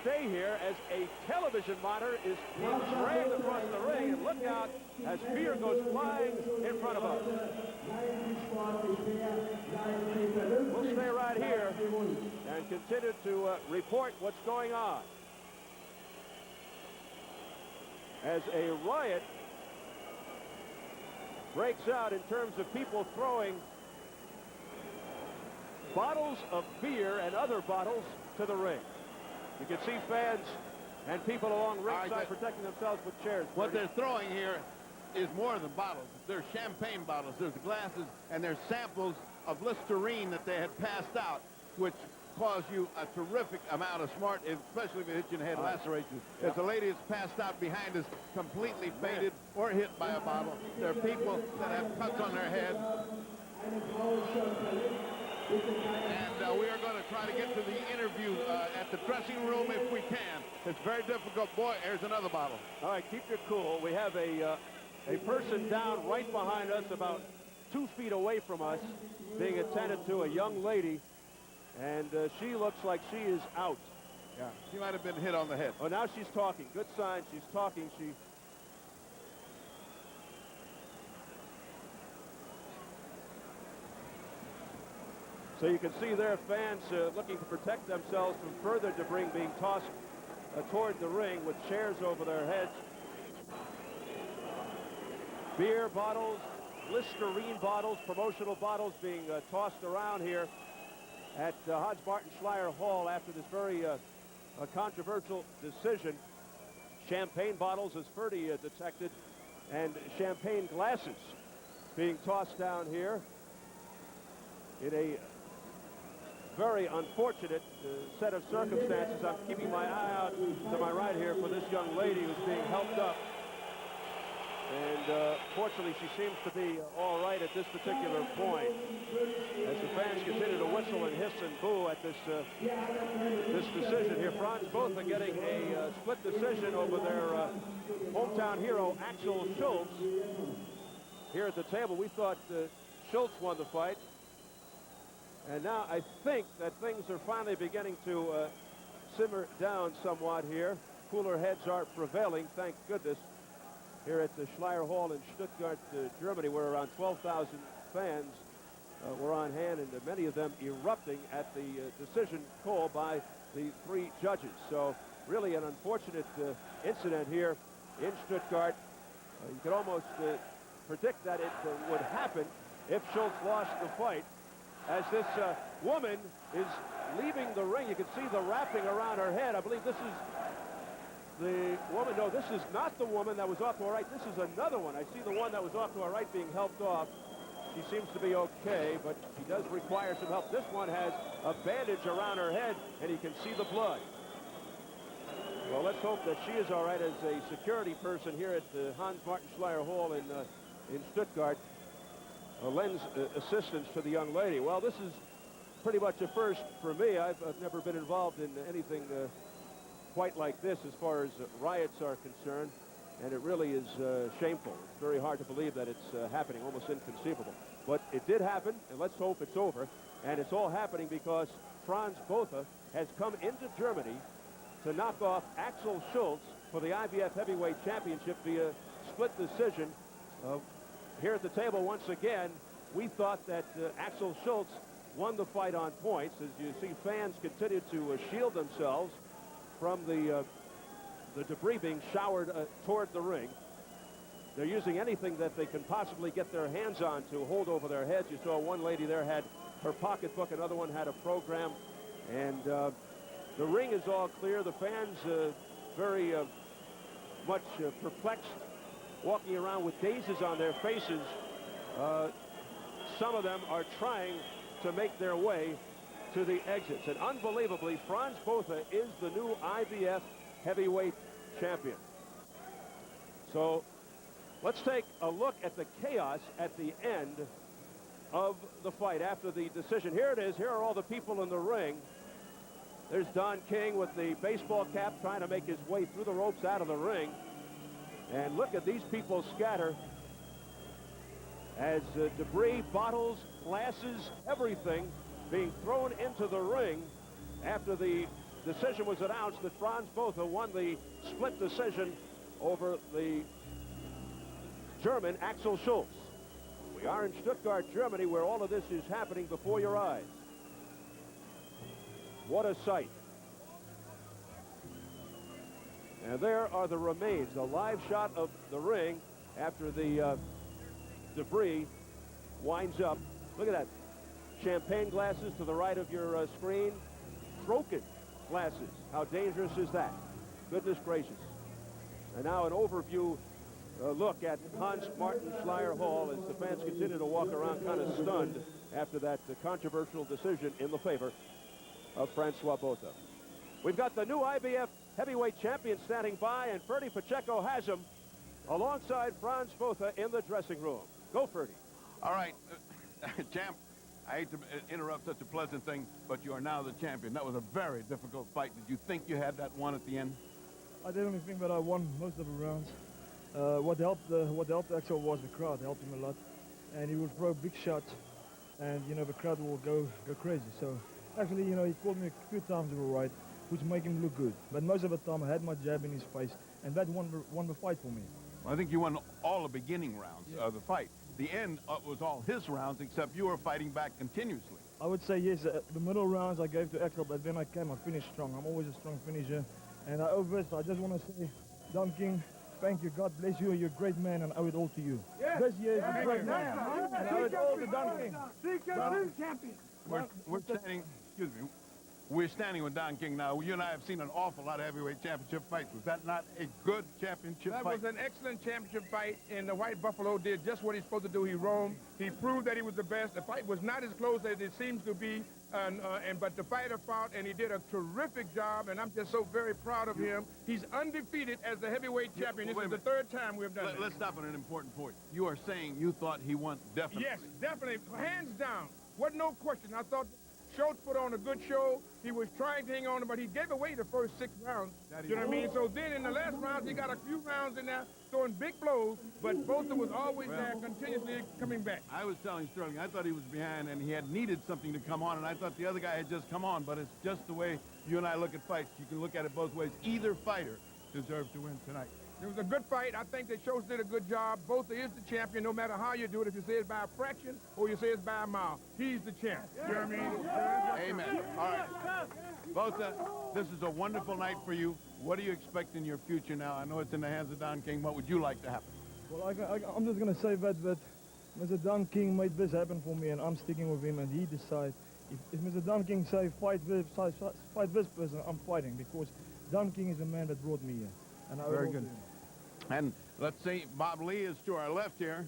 stay here as a television monitor is being dragged across the ring. And look out as beer goes flying in front of us. We'll stay right here and continue to report what's going on. As a riot breaks out in terms of people throwing bottles of beer and other bottles to the ring. You can see fans and people along ringside protecting themselves with chairs. What they're throwing here is more than bottles. There's champagne bottles, there's glasses, and there's samples of Listerine that they had passed out, which cause you a terrific amount of smart, especially if it hits you in the head, lacerations. There's a lady that's passed out behind us, completely faded or hit by a bottle. There are people that have cuts on their head. And we are going to try to get to the interview at the dressing room if we can. It's very difficult. Boy, here's another bottle. All right, keep your cool. We have a person down right behind us, about 2 feet away from us, being attended to, a young lady, and she looks like she is out. Yeah, she might have been hit on the head. Oh, now she's talking. Good sign. She's talking. So you can see there fans looking to protect themselves from further debris being tossed toward the ring with chairs over their heads. Beer bottles, Listerine bottles, promotional bottles being tossed around here at Hanns-Martin-Schleyer-Halle after this very controversial decision. Champagne bottles, as Ferdy detected, and champagne glasses being tossed down here in a very unfortunate set of circumstances. I'm keeping my eye out to my right here for this young lady who's being helped up. And fortunately, she seems to be all right at this particular point. As the fans continue to whistle and hiss and boo at this decision here. Frans Botha getting a split decision over their hometown hero, Axel Schulz. Here at the table, we thought Schulz won the fight. And now I think that things are finally beginning to simmer down somewhat here. Cooler heads are prevailing, thank goodness, here at the Schleyer-Halle in Stuttgart, Germany, where around 12,000 fans were on hand, and many of them erupting at the decision call by the 3 judges. So really an unfortunate incident here in Stuttgart. You could almost predict that it would happen if Schulz lost the fight. As this woman is leaving the ring, you can see the wrapping around her head. I believe this is the woman. No, this is not the woman that was off to our right. This is another one. I see the one that was off to our right being helped off. She seems to be okay, but she does require some help. This one has a bandage around her head, and you can see the blood. Well, let's hope that she is all right as a security person here at the Hanns-Martin-Schleyer-Halle in Stuttgart. Lends assistance to the young lady. Well, this is pretty much a first for me. I've never been involved in anything quite like this as far as riots are concerned, and it really is shameful. It's very hard to believe that it's happening, almost inconceivable. But it did happen, and let's hope it's over. And it's all happening because Frans Botha has come into Germany to knock off Axel Schulz for the IBF Heavyweight Championship via split decision. Here at the table, once again, we thought that Axel Schulz won the fight on points. As you see, fans continue to shield themselves from the debris being showered toward the ring. They're using anything that they can possibly get their hands on to hold over their heads. You saw one lady there had her pocketbook, another one had a program, and the ring is all clear. The fans very much perplexed, walking around with dazes on their faces. Some of them are trying to make their way to the exits. And unbelievably, Frans Botha is the new IBF heavyweight champion. So let's take a look at the chaos at the end of the fight after the decision. Here it is. Here are all the people in the ring. There's Don King with the baseball cap trying to make his way through the ropes out of the ring. And look at these people scatter as debris, bottles, glasses, everything being thrown into the ring after the decision was announced that Frans Botha won the split decision over the German Axel Schulz. We are in Stuttgart, Germany, where all of this is happening before your eyes. What a sight. And there are the remains, a live shot of the ring after the debris winds up. Look at that. Champagne glasses to the right of your screen. Broken glasses. How dangerous is that? Goodness gracious. And now an overview look at Hanns-Martin-Schleyer-Halle as the fans continue to walk around kind of stunned after that controversial decision in the favor of Francois Botha. We've got the new IBF heavyweight champion standing by, and Ferdy Pacheco has him alongside Frans Botha in the dressing room. Go, Ferdy. All right, champ, I hate to interrupt such a pleasant thing, but you are now the champion. That was a very difficult fight. Did you think you had that one at the end? I definitely think that I won most of the rounds. What helped Axel was the crowd. Helped him a lot, and he would throw big shots, and you know the crowd will go crazy. So actually, you know, he called me a few times to the right, which made him look good. But most of the time, I had my jab in his face, and that won the fight for me. Well, I think you won all the beginning rounds of the fight. The end was all his rounds, except you were fighting back continuously. I would say yes. The middle rounds I gave to Axel, but then I finished strong. I'm always a strong finisher, and I just want to say, Don King, thank you. God bless you. You're a great man, and I owe it all to you. Yes. This year is a great man, and I owe it all to Don King. We're standing, excuse me, we're standing with Don King now. You and I have seen an awful lot of heavyweight championship fights. Was that not a good championship fight? That was an excellent championship fight, and the White Buffalo did just what he's supposed to do. He roamed. He proved that he was the best. The fight was not as close as it seems to be, but the fighter fought, and he did a terrific job, and I'm just so very proud of him. He's undefeated as the heavyweight champion. This is the third time we've done it. Let's stop at an important point. You are saying you thought he won definitely. Yes, definitely. Hands down. Wasn't no question. I thought Schulz put on a good show. He was trying to hang on, but he gave away the first 6 rounds. You know what I mean? So then in the last rounds, he got a few rounds in there throwing big blows, but Botha was always there, continuously coming back. I was telling Sterling, I thought he was behind and he had needed something to come on, and I thought the other guy had just come on, but it's just the way you and I look at fights. You can look at it both ways. Either fighter deserved to win tonight. It was a good fight. I think that Schulz did a good job. Botha is the champion no matter how you do it. If you say it's by a fraction or you say it's by a mile, he's the champ. You know what I mean? Amen. All right. Botha, this is a wonderful night for you. What do you expect in your future now? I know it's in the hands of Don King. What would you like to happen? Well, I'm just going to say that Mr. Don King made this happen for me, and I'm sticking with him, and he decides. If Mr. Don King say fight this person, I'm fighting, because Don King is the man that brought me here. And I Very good. And let's see, Bob Lee is to our left here.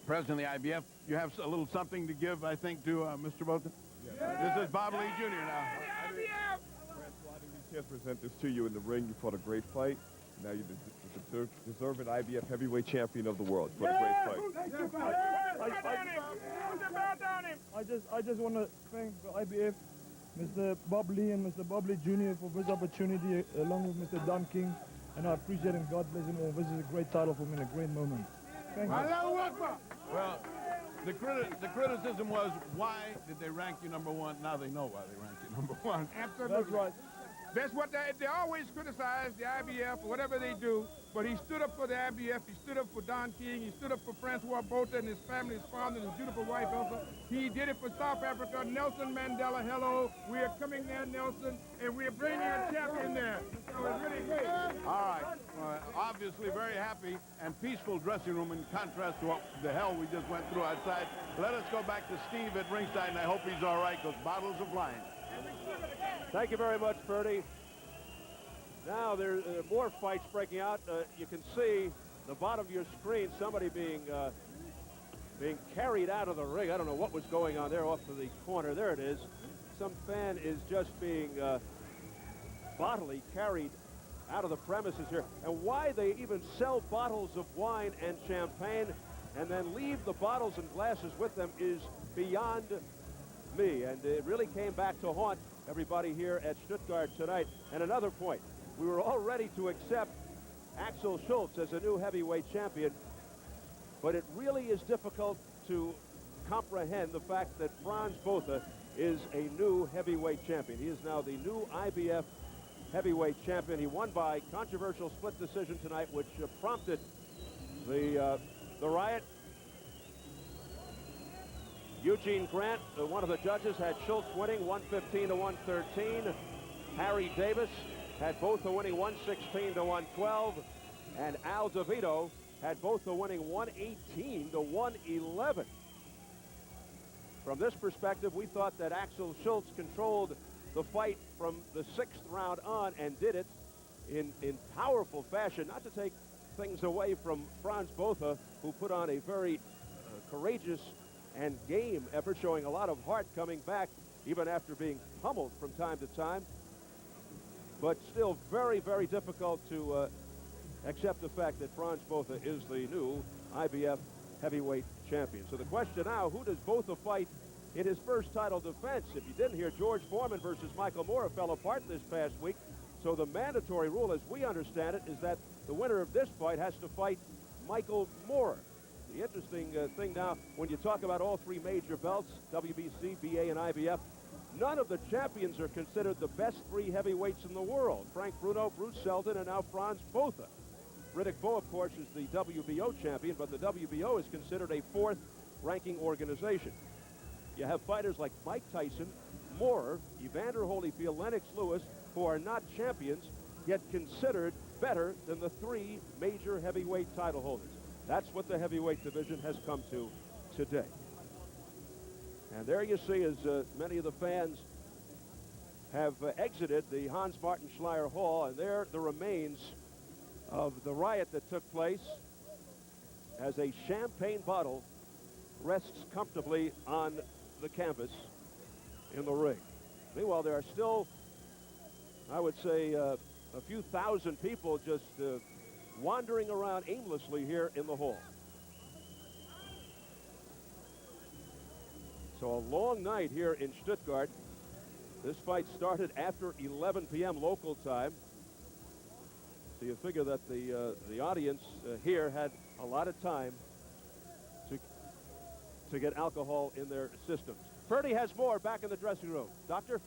President of the IBF, you have a little something to give, I think, to Mr. Botha? Yeah. This is Bob Lee Jr. now. Why did we can't present this to you in the ring? You fought a great fight. Now you deserve an IBF heavyweight champion of the world. What a great fight. I just want to thank the IBF, Mr. Bob Lee and Mr. Bob Lee Jr. for this opportunity, along with Mr. Don King. And I appreciate him. God bless him all. This is a great title for me and a great moment. Thank you. Well, the criticism was, why did they rank you #1? Now they know why they ranked you #1. Absolutely. That's right. That's what they always criticize the IBF, whatever they do. But he stood up for the IBF. He stood up for Don King. He stood up for Francois Botha and his family, his father, and his beautiful wife, Elsa. He did it for South Africa. Nelson Mandela, hello. We are coming there, Nelson, and we are bringing a champion there. So it's really great. All right. Obviously very happy and peaceful dressing room in contrast to what the hell we just went through outside. Let us go back to Steve at ringside, and I hope he's all right, because bottles are flying. Thank you very much, Ferdy. Now there are more fights breaking out. You can see the bottom of your screen, somebody being carried out of the ring. I don't know what was going on there off to the corner. There it is. Some fan is just being bodily carried out of the premises here. And why they even sell bottles of wine and champagne and then leave the bottles and glasses with them is beyond me. And it really came back to haunt everybody here at Stuttgart tonight. And another point, we were all ready to accept Axel Schulz as a new heavyweight champion, but it really is difficult to comprehend the fact that Frans Botha is a new heavyweight champion. He is now the new IBF heavyweight champion. He won by controversial split decision tonight, which prompted the riot. Eugene Grant, one of the judges, had Schulz winning 115 to 113. Harry Davis had Botha winning 116 to 112. And Al DeVito had Botha winning 118 to 111. From this perspective, we thought that Axel Schulz controlled the fight from the 6th round on and did it in powerful fashion, not to take things away from Frans Botha, who put on a very courageous and game effort, showing a lot of heart coming back even after being pummeled from time to time. But still very, very difficult to accept the fact that Frans Botha is the new IBF heavyweight champion. So the question now, who does Botha fight in his first title defense? If you didn't hear, George Foreman versus Michael Moore fell apart this past week. So the mandatory rule, as we understand it, is that the winner of this fight has to fight Michael Moore. The interesting thing now, when you talk about all three major belts, WBC, BA, and IBF, none of the champions are considered the best three heavyweights in the world. Frank Bruno, Bruce Seldon, and now Frans Botha. Riddick Bowe, of course, is the WBO champion, but the WBO is considered a fourth-ranking organization. You have fighters like Mike Tyson, Moore, Evander Holyfield, Lennox Lewis, who are not champions, yet considered better than the three major heavyweight title holders. That's what the heavyweight division has come to today. And there you see, as many of the fans have exited the Hanns-Martin-Schleyer Hall, and there the remains of the riot that took place as a champagne bottle rests comfortably on the canvas in the ring. Meanwhile, there are still, I would say, a few thousand people just wandering around aimlessly here in the hall. So a long night here in Stuttgart. This fight started after 11 p.m. local time. So you figure that the audience here had a lot of time to get alcohol in their systems. Purdy has more back in the dressing room. Doctor?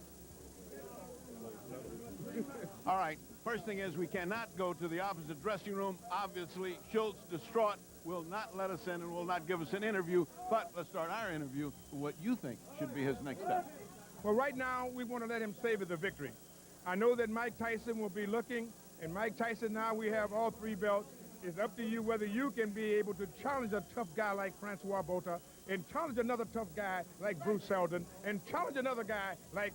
All right. First thing is we cannot go to the opposite dressing room. Obviously, Schulz, distraught, will not let us in and will not give us an interview. But let's start our interview with what you think should be his next step. Well, right now, we want to let him savor the victory. I know that Mike Tyson will be looking, and Mike Tyson, now we have all three belts. It's up to you whether you can be able to challenge a tough guy like Francois Botha, and challenge another tough guy like Bruce Seldon, and challenge another guy like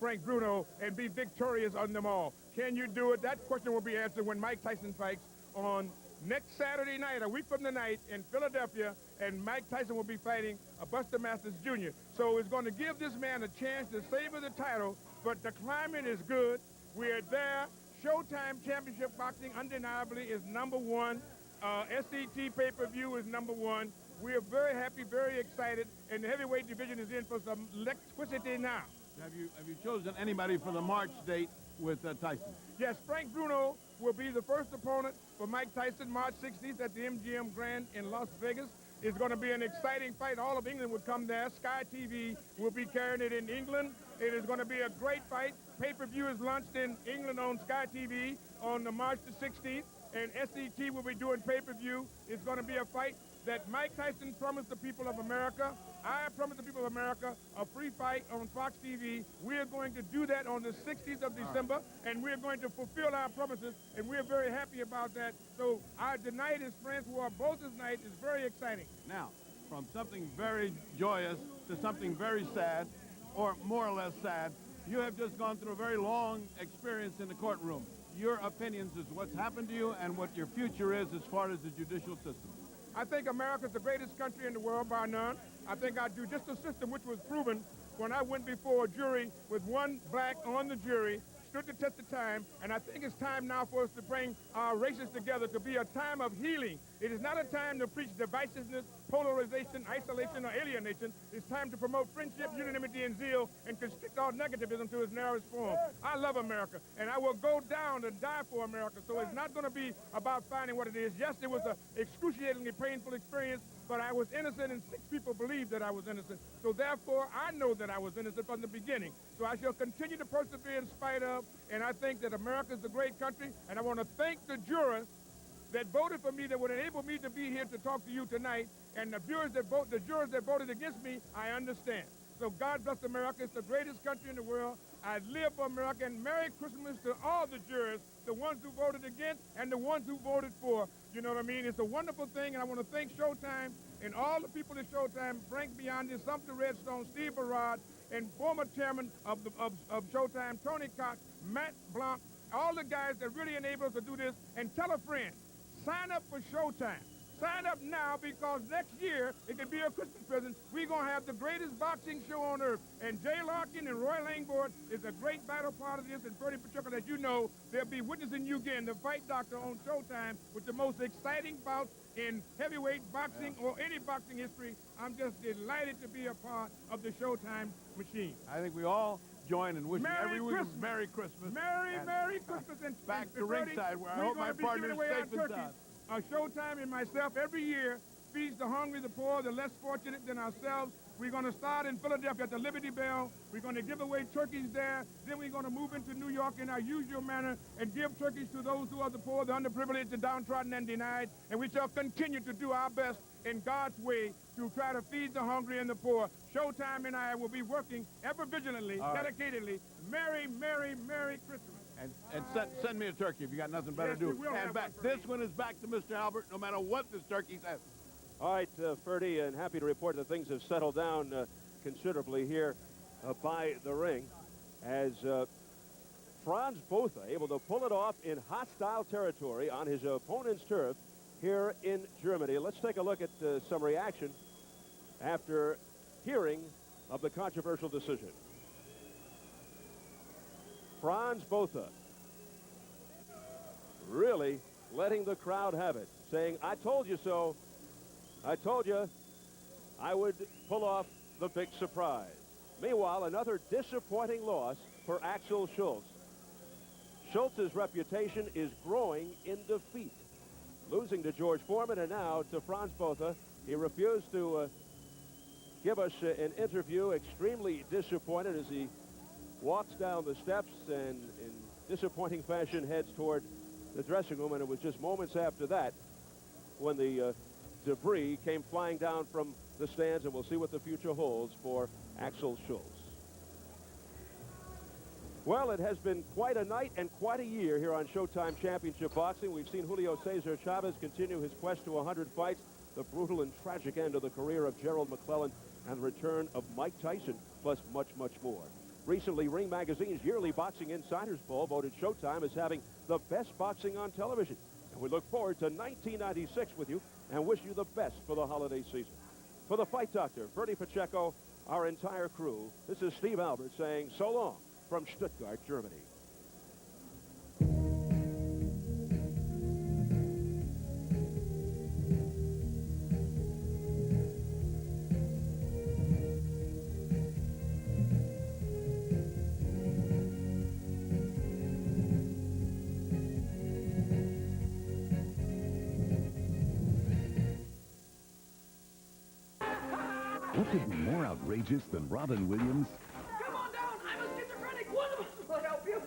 Frank Bruno, and be victorious on them all. Can you do it? That question will be answered when Mike Tyson fights on next Saturday night, a week from tonight, in Philadelphia, and Mike Tyson will be fighting Buster Masters Jr. So it's going to give this man a chance to savor the title, but the climate is good. We're there. Showtime Championship Boxing undeniably is #1. SCT pay-per-view is #1. We are very happy, very excited, and the heavyweight division is in for some electricity now. Have you chosen anybody for the March date with Tyson? Yes, Frank Bruno will be the first opponent for Mike Tyson, March 16th at the MGM Grand in Las Vegas. It's going to be an exciting fight. All of England will come there. Sky TV will be carrying it in England. It is going to be a great fight. Pay-per-view is launched in England on Sky TV on March the 16th, and SCT will be doing pay-per-view. It's going to be a fight that Mike Tyson promised the people of America. I promised the people of America a free fight on Fox TV. We are going to do that on the 16th of December, and we're going to fulfill our promises, and we're very happy about that. So the night is Francois Botha's night is very exciting. Now, from something very joyous to something very sad, or more or less sad, you have just gone through a very long experience in the courtroom. Your opinions is what's happened to you and what your future is as far as the judicial system. I think America's the greatest country in the world, by none. I think our judicial system, which was proven when I went before a jury with one black on the jury, stood the test of time, and I think it's time now for us to bring our races together to be a time of healing. It is not a time to preach divisiveness, polarization, isolation, or alienation. It's time to promote friendship, unanimity, and zeal, and constrict all negativism to its narrowest form. I love America, and I will go down and die for America, so it's not going to be about finding what it is. Yes, it was an excruciatingly painful experience, but I was innocent, and 6 people believed that I was innocent. So therefore, I know that I was innocent from the beginning. So I shall continue to persevere in spite of, and I think that America is a great country, and I want to thank the jurors that voted for me, that would enable me to be here to talk to you tonight, and the jurors that voted against me, I understand. So God bless America. It's the greatest country in the world. I live for America, and Merry Christmas to all the jurors, the ones who voted against and the ones who voted for. You know what I mean? It's a wonderful thing, and I want to thank Showtime and all the people at Showtime, Frank Biondi, Sumter Redstone, Steve Barad, and former chairman of Showtime, Tony Cox, Matt Blanc, all the guys that really enable us to do this. And tell a friend, sign up for Showtime. Sign up now, because next year it could be a Christmas present. We're going to have the greatest boxing show on earth. And Jay Larkin and Roy Langford is a great vital part of this. And Freddie Pacheco, as you know, they'll be witnessing you again, the Fight Doctor on Showtime, with the most exciting bout in heavyweight boxing or any boxing history. I'm just delighted to be a part of the Showtime machine. I think we all join in wishing everyone Merry Christmas. Merry Christmas. And back to ringside, where I hope my partner is safe and sound. Showtime and myself every year feeds the hungry, the poor, the less fortunate than ourselves. We're going to start in Philadelphia at the Liberty Bell. We're going to give away turkeys there. Then we're going to move into New York in our usual manner and give turkeys to those who are the poor, the underprivileged, the downtrodden, and denied. And we shall continue to do our best in God's way to try to feed the hungry and the poor. Showtime and I will be working ever vigilantly, dedicatedly. Merry, Merry, Merry Christmas. And send me a turkey if you got nothing better to do. And back. This one is back to Mr. Albert, no matter what this turkey says. All right, Ferdy, and happy to report that things have settled down considerably here by the ring, as Frans Botha able to pull it off in hostile territory on his opponent's turf here in Germany. Let's take a look at some reaction after hearing of the controversial decision. Frans Botha really letting the crowd have it, saying, I told you so. I told you I would pull off the big surprise. Meanwhile, another disappointing loss for Axel Schulz. Schulz's reputation is growing in defeat, losing to George Foreman and now to Frans Botha. He refused to give us an interview, extremely disappointed as he walks down the steps and in disappointing fashion heads toward the dressing room. And it was just moments after that when the debris came flying down from the stands, and we'll see what the future holds for Axel Schulz. Well, it has been quite a night and quite a year here on Showtime Championship Boxing. We've seen Julio Cesar Chavez continue his quest to 100 fights, the brutal and tragic end of the career of Gerald McClellan, and the return of Mike Tyson, plus much, much more. Recently, Ring Magazine's yearly Boxing Insiders poll voted Showtime as having the best boxing on television. And we look forward to 1996 with you and wish you the best for the holiday season. For the Fight Doctor, Freddie Pacheco, our entire crew, this is Steve Albert saying so long from Stuttgart, Germany. What could be more outrageous than Robin Williams? Come on down. I'm a schizophrenic. One of us will help you.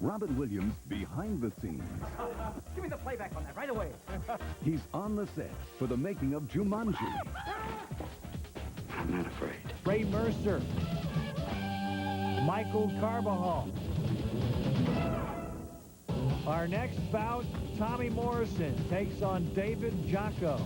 Robin Williams behind the scenes. Give me the playback on that right away. He's on the set for the making of Jumanji. I'm not afraid. Ray Mercer. Michael Carbajal. Our next bout, Tommy Morrison takes on David Jocko.